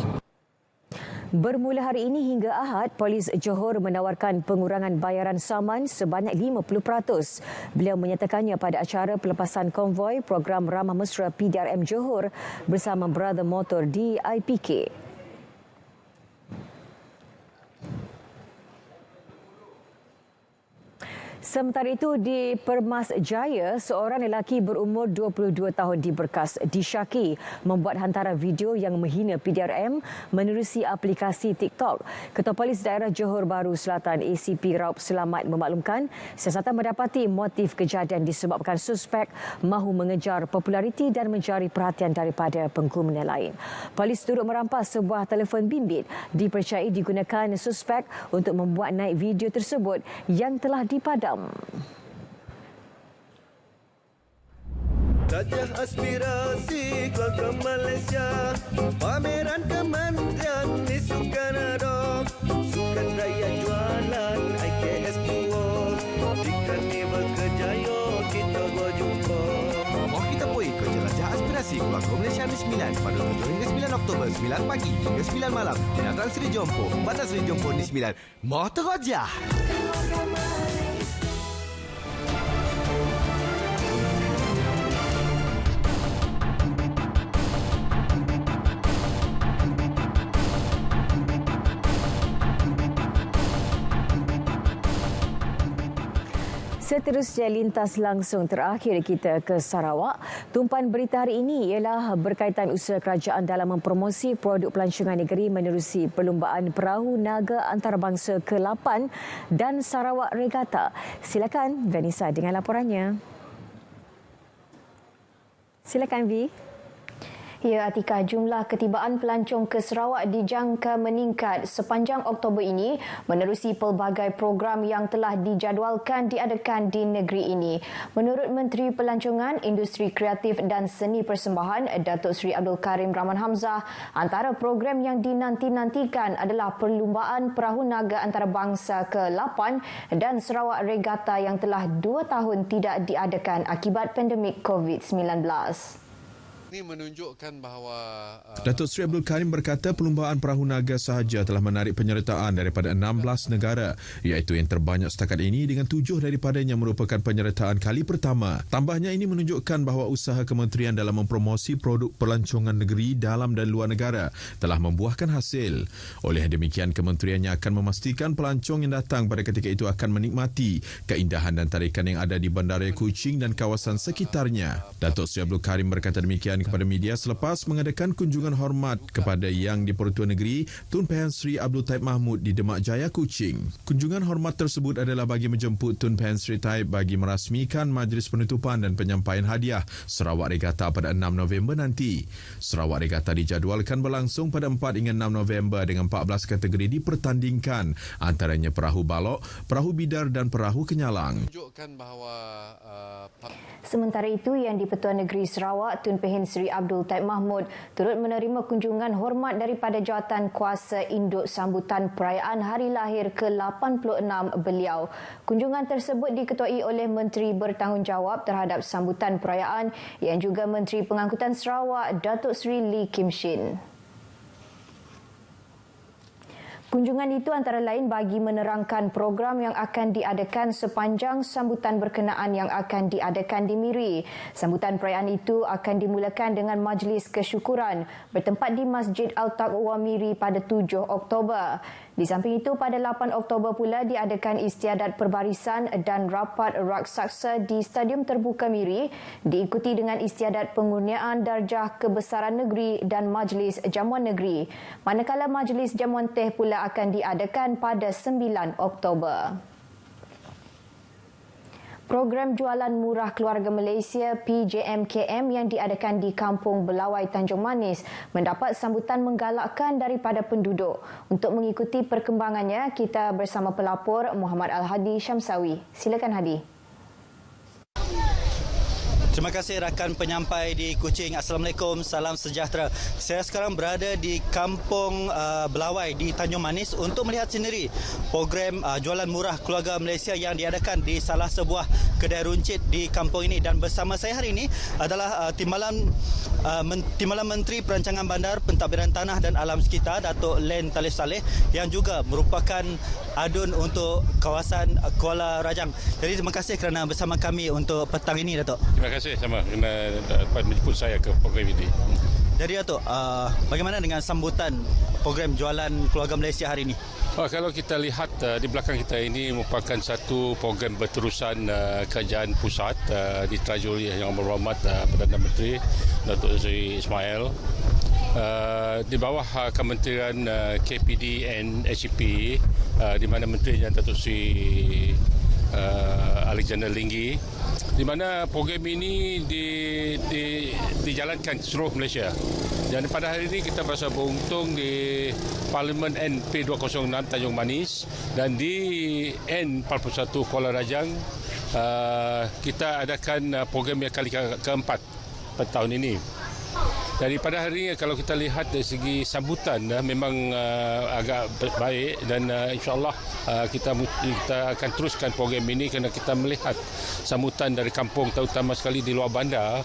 Bermula hari ini hingga Ahad, Polis Johor menawarkan pengurangan bayaran saman sebanyak 50%. Beliau menyatakannya pada acara pelepasan konvoi program Ramah Mesra PDRM Johor bersama Brother Motor di IPK. Sementara itu, di Permas Jaya, seorang lelaki berumur 22 tahun diberkas disyaki membuat hantaran video yang menghina PDRM menerusi aplikasi TikTok. Ketua Polis Daerah Johor Bahru Selatan ACP Raub Selamat memaklumkan siasatan mendapati motif kejadian disebabkan suspek mahu mengejar populariti dan mencari perhatian daripada pengguna lain. Polis turut merampas sebuah telefon bimbit dipercayai digunakan suspek untuk membuat naik video tersebut yang telah dipadam. Gajah aspirasi keluarga Malaysia, pameran kementerian di Sukanado, sukan raya jualan IKS Duo, di Karnival Kejaya kita berjumpa. Mau kita pergi ke jelajah aspirasi keluarga Malaysia di 9 pada 7 hingga 9 Oktober 9 pagi hingga 9 malam di Dataran Seri Jompo, Batas Seri Jompo di 9. Mau terojah! Seterusnya, lintas langsung terakhir kita ke Sarawak. Tumpuan berita hari ini ialah berkaitan usaha kerajaan dalam mempromosi produk pelancongan negeri menerusi perlumbaan perahu naga antarabangsa ke-8 dan Sarawak Regatta. Silakan Vanessa dengan laporannya. Silakan Vi. Ya, Atika, jumlah ketibaan pelancong ke Sarawak dijangka meningkat sepanjang Oktober ini menerusi pelbagai program yang telah dijadualkan diadakan di negeri ini. Menurut Menteri Pelancongan, Industri Kreatif dan Seni Persembahan, Datuk Seri Abdul Karim Rahman Hamzah, antara program yang dinanti-nantikan adalah Perlumbaan Perahu Naga Antarabangsa ke-8 dan Sarawak Regatta yang telah 2 tahun tidak diadakan akibat pandemik COVID-19. Ini menunjukkan bahawa Datuk Seri Abdul Karim berkata perlumbaan perahu naga sahaja telah menarik penyertaan daripada 16 negara, iaitu yang terbanyak setakat ini dengan 7 daripadanya merupakan penyertaan kali pertama. Tambahnya, ini menunjukkan bahawa usaha kementerian dalam mempromosi produk pelancongan negeri dalam dan luar negara telah membuahkan hasil. Oleh demikian, kementeriannya akan memastikan pelancong yang datang pada ketika itu akan menikmati keindahan dan tarikan yang ada di Bandaraya Kuching dan kawasan sekitarnya. Datuk Seri Abdul Karim berkata demikian kepada media selepas mengadakan kunjungan hormat kepada Yang di-Pertua Negeri Tun Pehan Sri Abdul Taib Mahmud di Demak Jaya, Kuching. Kunjungan hormat tersebut adalah bagi menjemput Tun Pehan Sri Taib bagi merasmikan majlis penutupan dan penyampaian hadiah Sarawak Regatta pada 6 November nanti. Sarawak Regatta dijadualkan berlangsung pada 4 hingga 6 November dengan 14 kategori dipertandingkan, antaranya perahu balok, perahu bidar dan perahu kenyalang. Sementara itu, Yang di-Pertua Negeri Sarawak Tun Pehan Sri Abdul Taib Mahmud turut menerima kunjungan hormat daripada jawatan kuasa induk sambutan perayaan hari lahir ke-86 beliau. Kunjungan tersebut diketuai oleh Menteri Bertanggungjawab terhadap sambutan perayaan yang juga Menteri Pengangkutan Sarawak Datuk Seri Lee Kim Shin. Kunjungan itu antara lain bagi menerangkan program yang akan diadakan sepanjang sambutan berkenaan yang akan diadakan di Miri. Sambutan perayaan itu akan dimulakan dengan majlis kesyukuran bertempat di Masjid Al-Taqwa Miri pada 7 Oktober. Di samping itu, pada 8 Oktober pula diadakan istiadat perbarisan dan rapat raksasa di Stadium Terbuka Miri, diikuti dengan istiadat pengurniaan darjah kebesaran negeri dan majlis jamuan negeri. Manakala majlis jamuan teh pula akan diadakan pada 9 Oktober. Program jualan murah keluarga Malaysia PJMKM yang diadakan di Kampung Belawai Tanjung Manis mendapat sambutan menggalakkan daripada penduduk. Untuk mengikuti perkembangannya, kita bersama pelapor Muhammad Al-Hadi Syamsawi. Silakan Hadi. Terima kasih rakan penyampai di Kuching. Assalamualaikum, salam sejahtera. Saya sekarang berada di Kampung Belawai di Tanjung Manis untuk melihat sendiri program jualan murah keluarga Malaysia yang diadakan di salah sebuah kedai runcit di kampung ini. Dan bersama saya hari ini adalah Timbalan Menteri Perancangan Bandar, Pentadbiran Tanah dan Alam Sekitar, Datuk Len Talib Saleh, yang juga merupakan adun untuk kawasan Kuala Rajang. Jadi terima kasih kerana bersama kami untuk petang ini, Datuk. Terima kasih sama kerana dapat menjemput saya ke program ini. Jadi Datuk, bagaimana dengan sambutan program jualan keluarga Malaysia hari ini? Kalau kita lihat di belakang kita ini merupakan satu program berterusan kerajaan pusat diteraju oleh Yang Berhormat Perdana Menteri Datuk Seri Ismail di bawah Kementerian KPD and HEP, di mana menterinya Datuk Seri Alexander Linggi, di mana program ini dijalankan seluruh Malaysia. Dan pada hari ini kita berasa beruntung di Parlimen NP206 Tanjung Manis dan di N41 Kuala Rajang kita adakan program yang kali keempat pada tahun ini. Jadi pada hari ini kalau kita lihat dari segi sambutan memang agak baik dan insyaAllah kita akan teruskan program ini kerana kita melihat sambutan dari kampung, terutama sekali di luar bandar.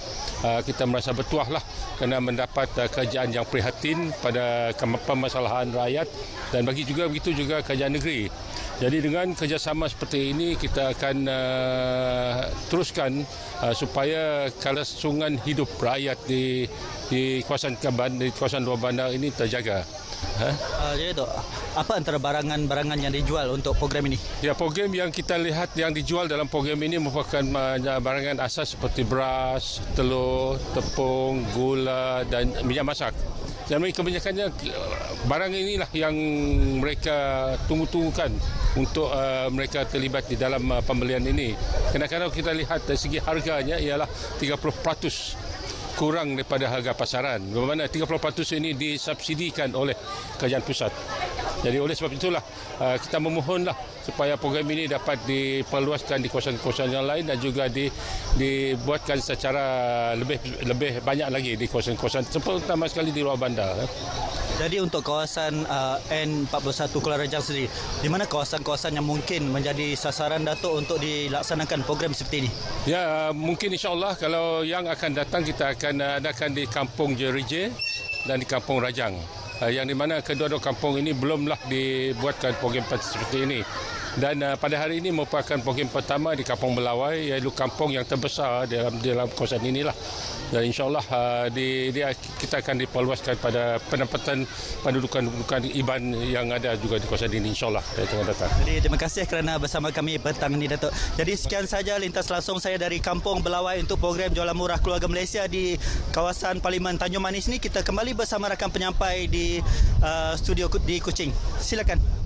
Kita merasa bertuahlah kerana mendapat kerajaan yang prihatin pada permasalahan rakyat dan begitu juga kerajaan negeri. Jadi dengan kerjasama seperti ini kita akan teruskan supaya kelangsungan hidup rakyat di kawasan luar bandar ini terjaga. Jadi Dok, apa antara barangan-barangan yang dijual untuk program ini? Ya, program yang kita lihat yang dijual dalam program ini merupakan barangan asas seperti beras, telur, tepung, gula dan minyak masak. Dan kebanyakannya barang inilah yang mereka tunggu-tunggukan untuk mereka terlibat di dalam pembelian ini. Kadang-kadang kita lihat dari segi harganya ialah 30% kurang daripada harga pasaran. Bermakna 30% ini disubsidikan oleh kerajaan pusat. Jadi oleh sebab itulah kita memohonlah supaya program ini dapat diperluaskan di kawasan-kawasan yang lain dan juga dibuatkan secara lebih banyak lagi di kawasan-kawasan terutama sekali di luar bandar. Jadi untuk kawasan N41 Kuala Rajang sendiri, di mana kawasan-kawasan yang mungkin menjadi sasaran Datuk untuk dilaksanakan program seperti ini? Ya, mungkin insyaAllah kalau yang akan datang kita akan adakan di Kampung Jerije dan di Kampung Rajang. Yang di mana kedua-dua kampung ini belumlah dibuatkan program seperti ini. Dan pada hari ini merupakan program pertama di Kampung Belawai, iaitu kampung yang terbesar dalam kawasan inilah. Dan insyaAllah kita akan diperluaskan pada penempatan pendudukan IBAN yang ada juga di kawasan ini, insyaAllah dari tengah datang. Jadi terima kasih kerana bersama kami petang ini, Datuk. Jadi sekian saja lintas langsung saya dari Kampung Belawai untuk program jualan murah keluarga Malaysia di kawasan Parlimen Tanjung Manis ini. Kita kembali bersama rakan penyampai di studio di Kuching. Silakan.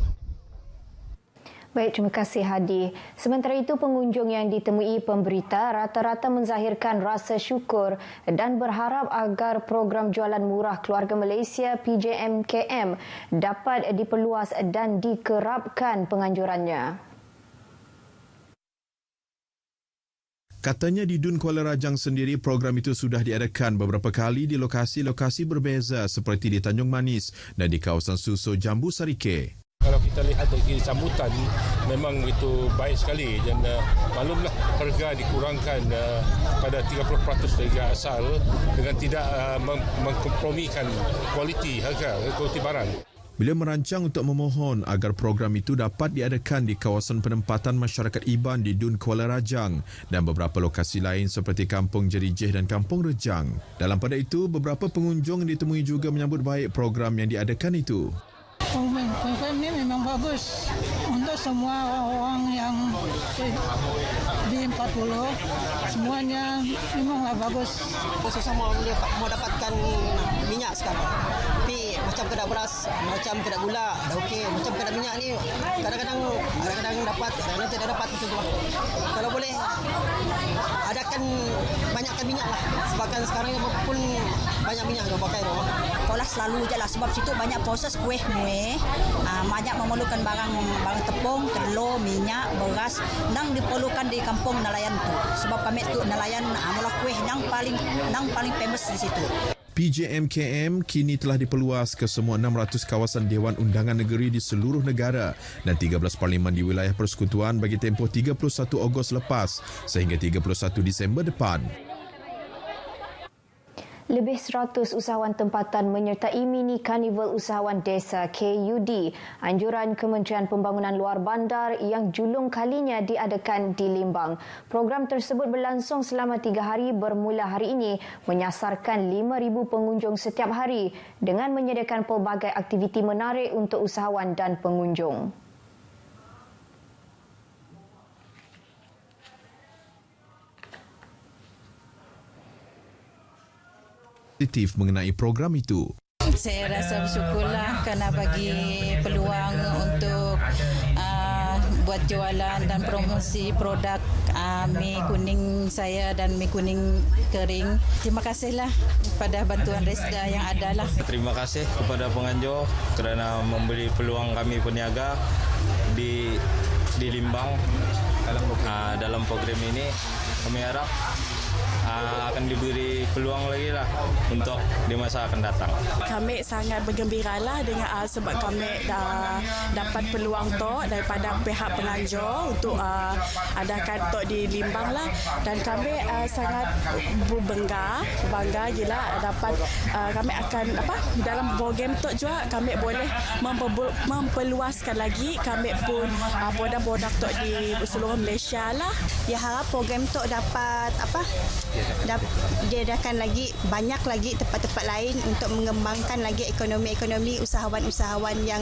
Baik, terima kasih Hadi. Sementara itu, pengunjung yang ditemui pemberita rata-rata menzahirkan rasa syukur dan berharap agar program jualan murah keluarga Malaysia PJMKM dapat diperluas dan dikerapkan penganjurannya. Katanya di Dun Kuala Rajang sendiri, program itu sudah diadakan beberapa kali di lokasi-lokasi berbeza seperti di Tanjung Manis dan di kawasan Suso Jambu Sarike. Kalau kita lihat dari sambutan memang itu baik sekali dan maklumlah harga dikurangkan pada 30% harga asal dengan tidak mengkompromikan kualiti harga, kualiti barang. Beliau merancang untuk memohon agar program itu dapat diadakan di kawasan penempatan masyarakat Iban di Dun Kuala Rajang dan beberapa lokasi lain seperti Kampung Jerijih dan Kampung Rejang. Dalam pada itu, beberapa pengunjung ditemui juga menyambut baik program yang diadakan itu. Program ini memang bagus untuk semua orang yang di 40, semuanya memanglah bagus. Sama mau dapatkan minyak sekarang. Tapi macam kedai beras, macam kedai gula, dah okey. Macam kedai minyak ni kadang-kadang dapat, kadang-kadang tidak dapat macam tu. Kalau boleh adakan banyakkan minyak lah. Sebabkan sekarang pun banyak minyak yang pakai tu. Sekolah selalu je lah sebab situ banyak proses kuih muih. Banyak memerlukan barang tepung, telur, minyak, beras. Nang diperlukan di kampung nelayan tu. Sebab kami tu nelayan mula kuih nang paling famous di situ. PJMKM kini telah diperluas ke semua 600 kawasan Dewan Undangan Negeri di seluruh negara dan 13 parlimen di wilayah persekutuan bagi tempoh 31 Ogos lepas sehingga 31 Disember depan. Lebih 100 usahawan tempatan menyertai mini karnival usahawan desa KUD, anjuran Kementerian Pembangunan Luar Bandar yang julung kalinya diadakan di Limbang. Program tersebut berlangsung selama 3 hari bermula hari ini, menyasarkan 5,000 pengunjung setiap hari dengan menyediakan pelbagai aktiviti menarik untuk usahawan dan pengunjung. Positif mengenai program itu. Saya rasa bersyukurlah kerana bagi peluang untuk buat jualan dan promosi produk mi kuning saya dan mi kuning kering. Terima kasihlah kepada bantuan Resda yang ada lah. Terima kasih kepada penganjur kerana memberi peluang kami peniaga di Limbang dalam program ini. Kami harap akan diberi peluang lagi lah untuk di masa akan datang. Kami sangat bergembiralah dengan sebab kami dah dapat peluang tu daripada pihak penganjur untuk adakan tok di Limbang lah, dan kami sangat bangga gila dapat kami akan dalam program tok juga kami boleh memperluaskan lagi kami pun produk-produk tok di seluruh Malaysia lah. Ya, harap program tok dapat diadakan lagi banyak lagi tempat-tempat lain untuk mengembangkan lagi ekonomi usahawan-usahawan yang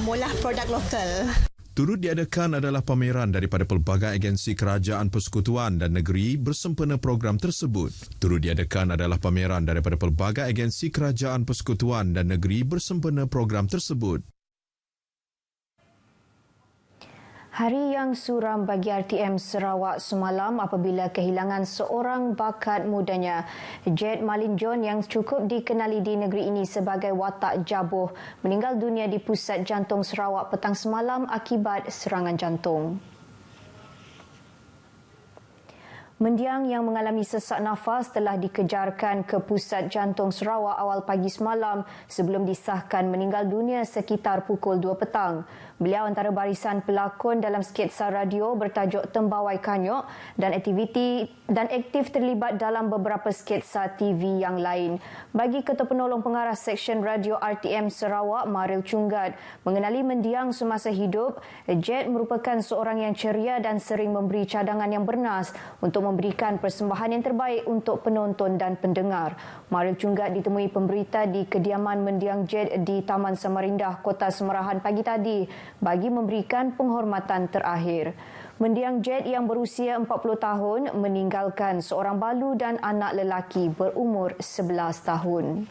mula produk lokal. Turut diadakan adalah pameran daripada pelbagai agensi kerajaan persekutuan dan negeri bersempena program tersebut. Turut diadakan adalah pameran daripada pelbagai agensi kerajaan persekutuan dan negeri bersempena program tersebut. Hari yang suram bagi RTM Sarawak semalam apabila kehilangan seorang bakat mudanya. Jet Malin John yang cukup dikenali di negeri ini sebagai watak jabuh meninggal dunia di Pusat Jantung Sarawak petang semalam akibat serangan jantung. Mendiang yang mengalami sesak nafas telah dikejarkan ke Pusat Jantung Sarawak awal pagi semalam sebelum disahkan meninggal dunia sekitar pukul 2 petang. Beliau antara barisan pelakon dalam sketsa radio bertajuk Tembawai Kanyok dan aktif terlibat dalam beberapa sketsa TV yang lain. Bagi Ketua Penolong Pengarah Seksyen Radio RTM Sarawak, Maril Cunggat, mengenali mendiang semasa hidup, Jet merupakan seorang yang ceria dan sering memberi cadangan yang bernas untuk memberikan persembahan yang terbaik untuk penonton dan pendengar. Maril Cunggat ditemui pemberita di kediaman mendiang Jet di Taman Samarindah, Kota Semerahan pagi tadi bagi memberikan penghormatan terakhir. Mendiang Jet yang berusia 40 tahun meninggalkan seorang balu dan anak lelaki berumur 11 tahun.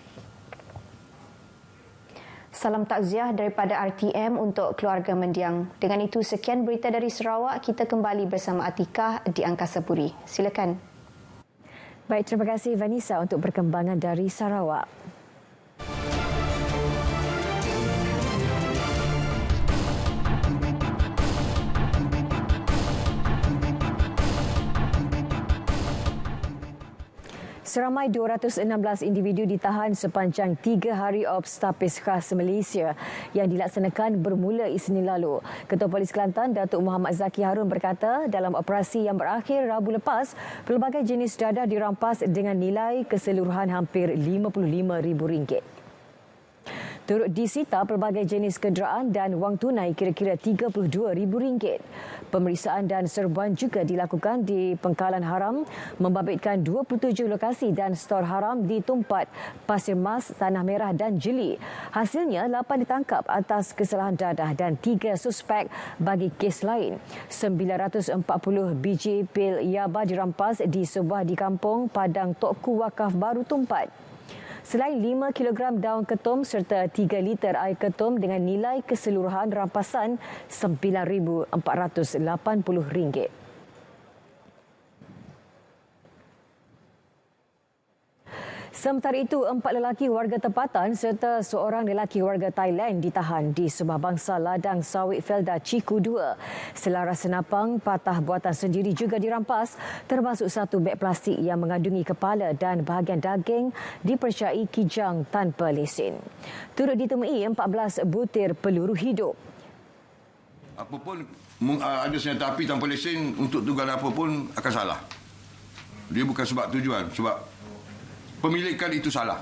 Salam takziah daripada RTM untuk keluarga mendiang. Dengan itu, sekian berita dari Sarawak. Kita kembali bersama Atikah di Angkasa Puri. Silakan. Baik, terima kasih Vanessa untuk perkembangan dari Sarawak. Seramai 216 individu ditahan sepanjang 3 hari Obstapis khas Malaysia yang dilaksanakan bermula Isnin lalu. Ketua Polis Kelantan, Datuk Muhammad Zaki Harun berkata dalam operasi yang berakhir Rabu lepas, pelbagai jenis dadah dirampas dengan nilai keseluruhan hampir RM55,000. Turut disita pelbagai jenis kenderaan dan wang tunai kira-kira RM32,000. Pemeriksaan dan serbuan juga dilakukan di Pengkalan Haram membabitkan 27 lokasi dan stor haram di Tumpat, Pasir Mas, Tanah Merah dan Jeli. Hasilnya 8 ditangkap atas kesalahan dadah dan 3 suspek bagi kes lain. 940 biji pil yaba dirampas di sebuah di kampung Padang Tokku Wakaf Baru Tumpat. Selain 5 kg daun ketum serta 3 liter air ketum dengan nilai keseluruhan rampasan RM9,480. Sementara itu, 4 lelaki warga tempatan serta seorang lelaki warga Thailand ditahan di sebuah bangsa ladang sawit Felda Ciku 2. Selaras senapang patah buatan sendiri juga dirampas, termasuk satu beg plastik yang mengandungi kepala dan bahagian daging dipercayai kijang tanpa lesen. Turut ditemui 14 butir peluru hidup. Apapun ada senjata api tanpa lesen untuk tujuan apa pun akan salah. Dia bukan sebab tujuan, sebab pemilikan itu salah.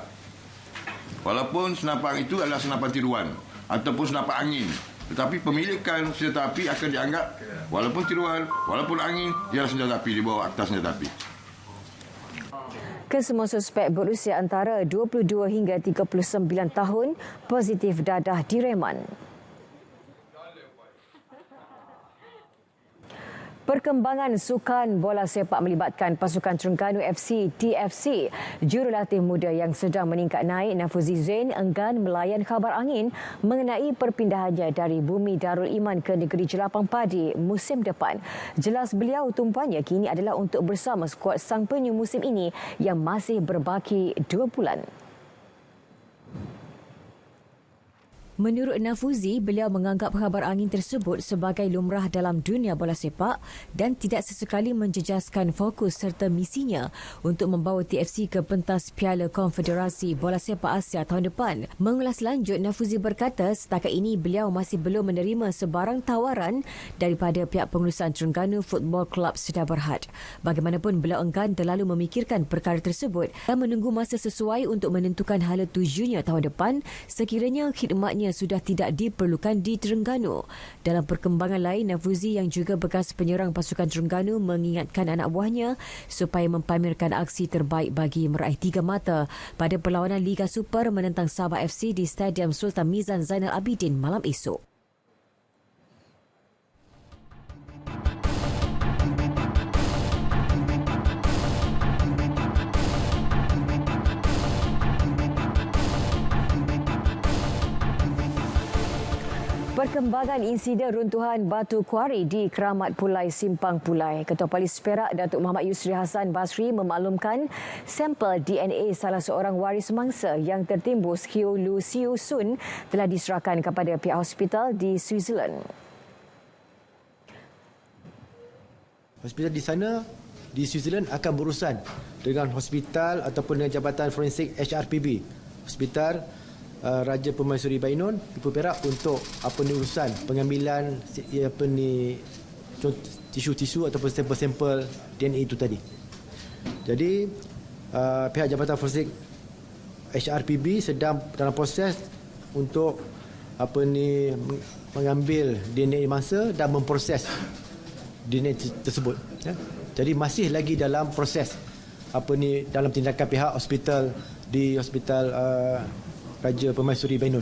Walaupun senapan itu adalah senapan tiruan ataupun senapan angin, tetapi pemilikan senjata api akan dianggap walaupun tiruan, walaupun angin, dia adalah senjata api, dibawa akta senjata api. Kesemua suspek berusia antara 22 hingga 39 tahun positif dadah direman. Perkembangan sukan bola sepak melibatkan pasukan Terengganu FC TFC. Jurulatih muda yang sedang meningkat naik Nafuzi Zain enggan melayan khabar angin mengenai perpindahannya dari Bumi Darul Iman ke Negeri Jelapang Padi musim depan. Jelas beliau tumpuannya kini adalah untuk bersama skuad Sang Penyu musim ini yang masih berbaki 2 bulan. Menurut Nafuzi, beliau menganggap khabar angin tersebut sebagai lumrah dalam dunia bola sepak dan tidak sesekali menjejaskan fokus serta misinya untuk membawa TFC ke pentas Piala Konfederasi Bola Sepak Asia tahun depan. Mengulas lanjut, Nafuzi berkata setakat ini beliau masih belum menerima sebarang tawaran daripada pihak pengurusan Terengganu Football Club Cedar Berhad. Bagaimanapun, beliau enggan terlalu memikirkan perkara tersebut dan menunggu masa sesuai untuk menentukan hala tujunya tahun depan sekiranya khidmatnya sudah tidak diperlukan di Terengganu. Dalam perkembangan lain, Nafuzi yang juga bekas penyerang pasukan Terengganu mengingatkan anak buahnya supaya mempamerkan aksi terbaik bagi meraih 3 mata pada perlawanan Liga Super menentang Sabah FC di Stadium Sultan Mizan Zainal Abidin malam esok. Perkembangan insiden runtuhan batu kuari di Keramat Pulai Simpang Pulai. Ketua Polis Perak Datuk Muhammad Yusri Hassan Basri memaklumkan sampel DNA salah seorang waris mangsa yang tertimbus Hiu Lu Siu Sun telah diserahkan kepada pihak hospital di Switzerland. Hospital di sana di Switzerland akan berurusan dengan hospital ataupun dengan Jabatan Forensik HRPB, Hospital Raja Permaisuri Bainun di Perak untuk urusan pengambilan tisu-tisu ataupun sampel-sampel DNA itu tadi. Jadi pihak Jabatan Forensik HRPB sedang dalam proses untuk mengambil DNA mangsa dan memproses DNA tersebut. Ya. Jadi masih lagi dalam proses dalam tindakan pihak hospital di Hospital Raja Permaisuri Bainun.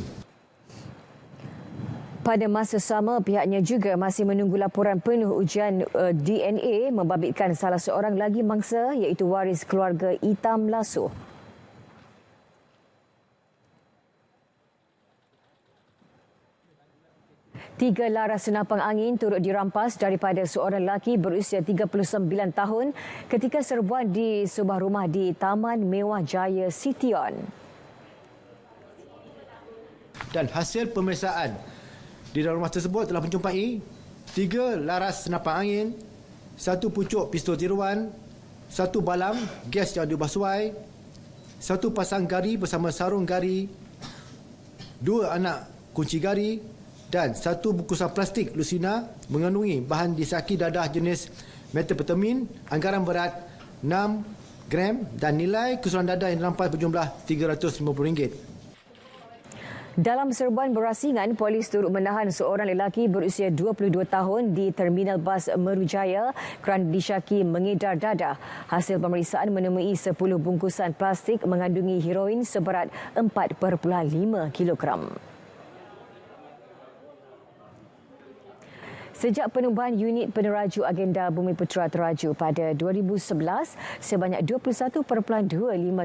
Pada masa sama, pihaknya juga masih menunggu laporan penuh ujian DNA membabitkan salah seorang lagi mangsa iaitu waris keluarga Itam Lasuh. Tiga laras senapang angin turut dirampas daripada seorang lelaki berusia 39 tahun ketika serbuan di sebuah rumah di Taman Mewah Jaya Sition. Dan hasil pemeriksaan di dalam rumah tersebut telah menjumpai 3 laras senapang angin, 1 pucuk pistol tiruan, 1 balang gas yang diubah suai, 1 pasang gari bersama sarung gari, 2 anak kunci gari dan 1 bungkusan plastik Lucina mengandungi bahan disaki dadah jenis methamphetamine anggaran berat 6 gram dan nilai keseluruhan dadah yang dirampas berjumlah RM350. Dalam serbuan berasingan, polis turut menahan seorang lelaki berusia 22 tahun di Terminal Bas Merujaya kerana disyaki mengedar dadah. Hasil pemeriksaan menemui 10 bungkusan plastik mengandungi heroin seberat 4.5 kilogram. Sejak penubuhan unit peneraju agenda Bumiputera teraju pada 2011, sebanyak 21.25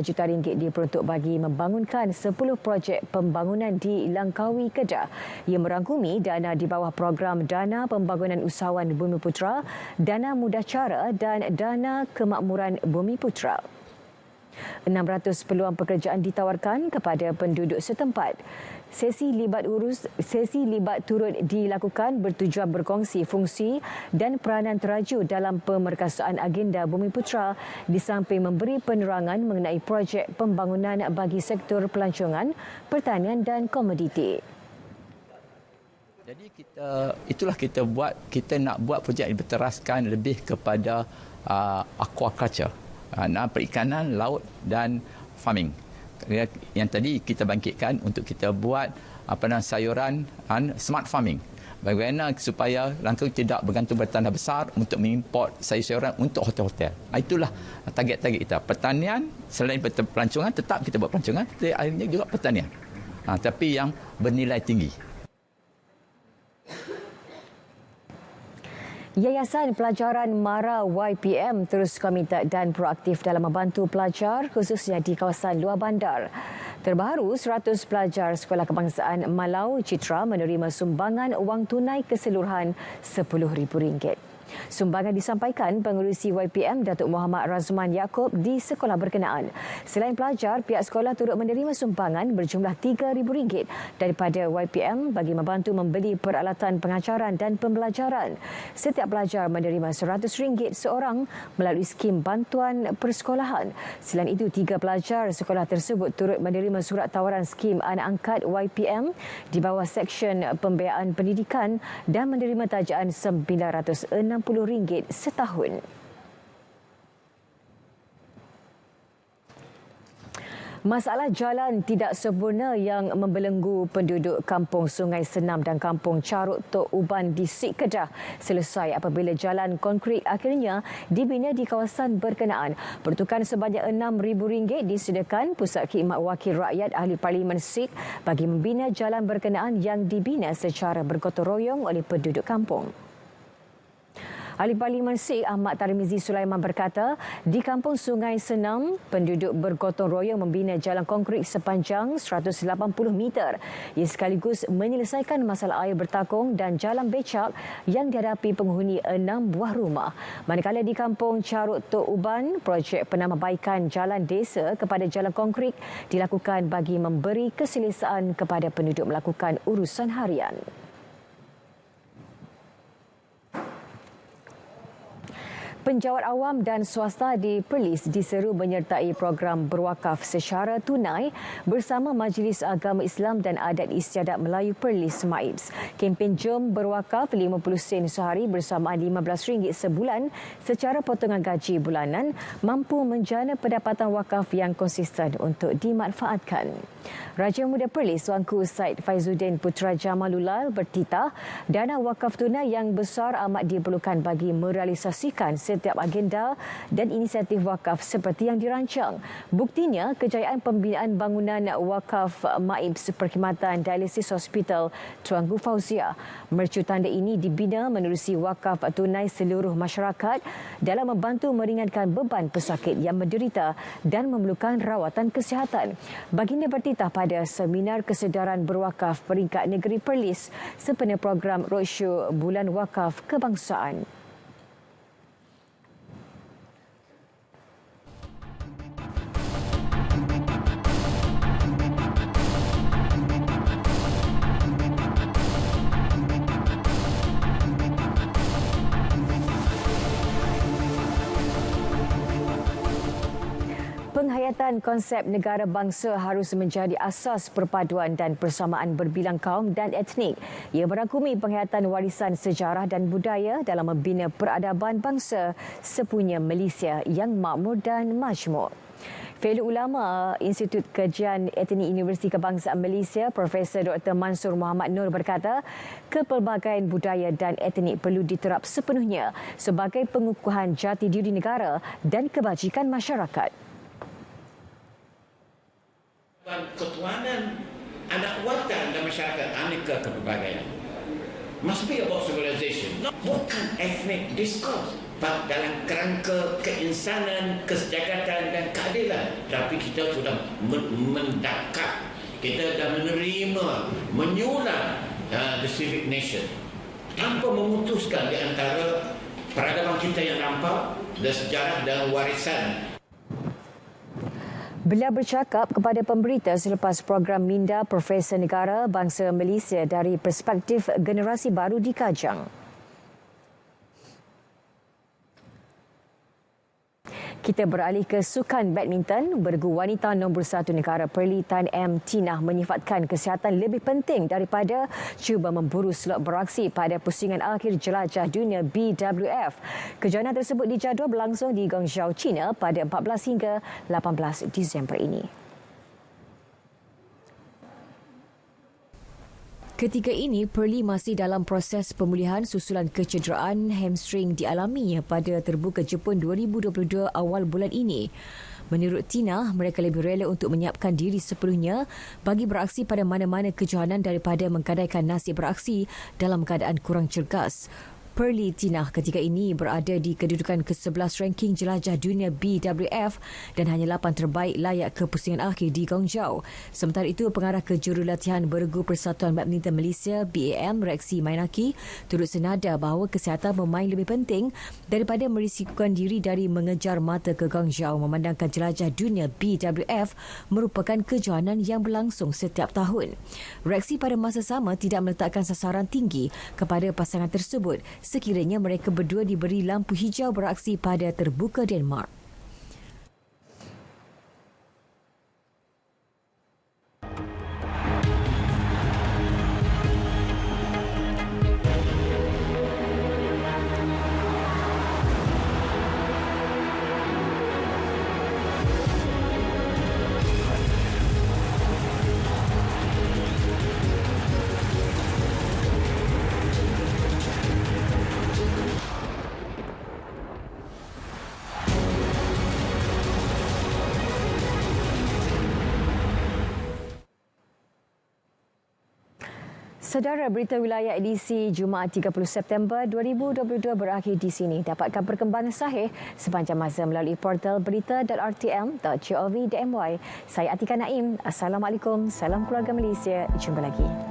juta ringgit diperuntuk bagi membangunkan 10 projek pembangunan di Langkawi Kedah. Ia merangkumi dana di bawah program Dana Pembangunan Usahawan Bumiputera, Dana Mudah Cara dan Dana Kemakmuran Bumiputera. 600 peluang pekerjaan ditawarkan kepada penduduk setempat. Sesi libat turut dilakukan bertujuan berkongsi fungsi dan peranan teraju dalam pemerkasaan agenda Bumiputera di samping memberi penerangan mengenai projek pembangunan bagi sektor pelancongan, pertanian dan komoditi. Jadi kita nak buat projek yang berteraskan lebih kepada aquaculture, perikanan, laut dan farming. Yang tadi kita bangkitkan untuk kita buat sayuran smart farming. Bagaimana supaya Langkawi tidak bergantung pada tanah besar untuk mengimport sayur-sayuran untuk hotel-hotel. Itulah target-target kita. Pertanian, selain pelancongan, tetap kita buat pelancongan, akhirnya juga pertanian. Tapi yang bernilai tinggi. Yayasan Pelajaran Mara YPM terus komited dan proaktif dalam membantu pelajar khususnya di kawasan luar bandar. Terbaru, 100 pelajar Sekolah Kebangsaan Malau Citra menerima sumbangan wang tunai keseluruhan RM10,000. Sumbangan disampaikan Pengerusi YPM Datuk Muhammad Razman Yaakob di sekolah berkenaan. Selain pelajar, pihak sekolah turut menerima sumbangan berjumlah RM3,000 daripada YPM bagi membantu membeli peralatan pengajaran dan pembelajaran. Setiap pelajar menerima RM100 seorang melalui skim bantuan persekolahan. Selain itu, 3 pelajar sekolah tersebut turut menerima surat tawaran skim anak angkat YPM di bawah Seksyen Pembiayaan Pendidikan dan menerima tajaan RM960 setahun. Masalah jalan tidak sempurna yang membelenggu penduduk Kampung Sungai Senam dan Kampung Carut Tok Uban di Sik Kedah selesai apabila jalan konkrit akhirnya dibina di kawasan berkenaan. Pertukaran sebanyak RM6,000 disediakan Pusat Khidmat Wakil Rakyat Ahli Parlimen Sik bagi membina jalan berkenaan yang dibina secara bergotong royong oleh penduduk kampung. Ahli Parlimen Sik Ahmad Tarmizi Sulaiman berkata, di Kampung Sungai Senam, penduduk bergotong royong membina jalan konkrit sepanjang 180 meter. Ia sekaligus menyelesaikan masalah air bertakung dan jalan becak yang dihadapi penghuni 6 buah rumah. Manakala di Kampung Carut Tok Uban, projek penambahbaikan jalan desa kepada jalan konkrit dilakukan bagi memberi keselesaan kepada penduduk melakukan urusan harian. Penjawat awam dan swasta di Perlis diseru menyertai program berwakaf secara tunai bersama Majlis Agama Islam dan Adat Istiadat Melayu Perlis MAIPS. Kempen Jom Berwakaf 50 sen sehari bersamaan RM15 sebulan secara potongan gaji bulanan mampu menjana pendapatan wakaf yang konsisten untuk dimanfaatkan. Raja Muda Perlis Tuanku Said Faizuddin Putra Jamalullah bertitah dana wakaf tunai yang besar amat diperlukan bagi merealisasikan setiap agenda dan inisiatif wakaf seperti yang dirancang. Buktinya, kejayaan pembinaan bangunan wakaf MAIPS Perkhidmatan Dialisis Hospital Tuanku Fauzia. Mercu tanda ini dibina menerusi wakaf tunai seluruh masyarakat dalam membantu meringankan beban pesakit yang menderita dan memerlukan rawatan kesihatan. Baginda bertitah pada Seminar Kesedaran Berwakaf Peringkat Negeri Perlis sempena program Roadshow Bulan Wakaf Kebangsaan. Penghayatan konsep negara bangsa harus menjadi asas perpaduan dan persamaan berbilang kaum dan etnik. Ia merangkumi penghayatan warisan sejarah dan budaya dalam membina peradaban bangsa sepunya Malaysia yang makmur dan majmuk. Fellow Ulama Institut Kajian Etnik Universiti Kebangsaan Malaysia, Profesor Dr. Mansur Muhammad Nur berkata, kepelbagaian budaya dan etnik perlu diterap sepenuhnya sebagai pengukuhan jati diri negara dan kebajikan masyarakat. Ketuhanan anak watan dan masyarakat aneka kepelbagaian. Must be about civilization, bukan ethnic discourse. Dalam kerangka keinsanan, kesejahteraan dan keadilan. Tapi kita sudah mendekat, kita dah menerima, menyulam the civic nation tanpa memutuskan di antara peradaban kita yang nampak dan sejarah dan warisan. Beliau bercakap kepada pemberita selepas program Minda Profesor Negara Bangsa Malaysia dari perspektif generasi baru di Kajang. Kita beralih ke sukan badminton. Bergu wanita nombor 1 negara Pearly Tan M. Tinah menyifatkan kesihatan lebih penting daripada cuba memburu slot beraksi pada pusingan akhir jelajah dunia BWF. Kejohanan tersebut dijadual berlangsung di Guangzhou, China pada 14 hingga 18 Disember ini. Ketika ini, Pearly masih dalam proses pemulihan susulan kecederaan hamstring dialaminya pada terbuka Jepun 2022 awal bulan ini. Menurut Tina, mereka lebih rela untuk menyiapkan diri sepenuhnya bagi beraksi pada mana-mana kejohanan daripada menggadaikan nasib beraksi dalam keadaan kurang cergas. Pearly Tinah ketika ini berada di kedudukan ke-11 ranking jelajah dunia BWF dan hanya 8 terbaik layak ke pusingan akhir di Guangzhou. Sementara itu, pengarah kejurulatihan bergu Persatuan Badminton Malaysia BAM, Rexy Mainaki, turut senada bahawa kesihatan pemain lebih penting daripada merisikokan diri dari mengejar mata ke Guangzhou, memandangkan jelajah dunia BWF merupakan kejohanan yang berlangsung setiap tahun. Rexy pada masa sama tidak meletakkan sasaran tinggi kepada pasangan tersebut sekiranya mereka berdua diberi lampu hijau beraksi pada terbuka Denmark. Saudara, berita wilayah edisi Jumaat 30 September 2022 berakhir di sini. Dapatkan perkembangan sahih sepanjang masa melalui portal berita.rtm.gov.my. Saya Atika Naim. Assalamualaikum. Salam keluarga Malaysia. Jumpa lagi.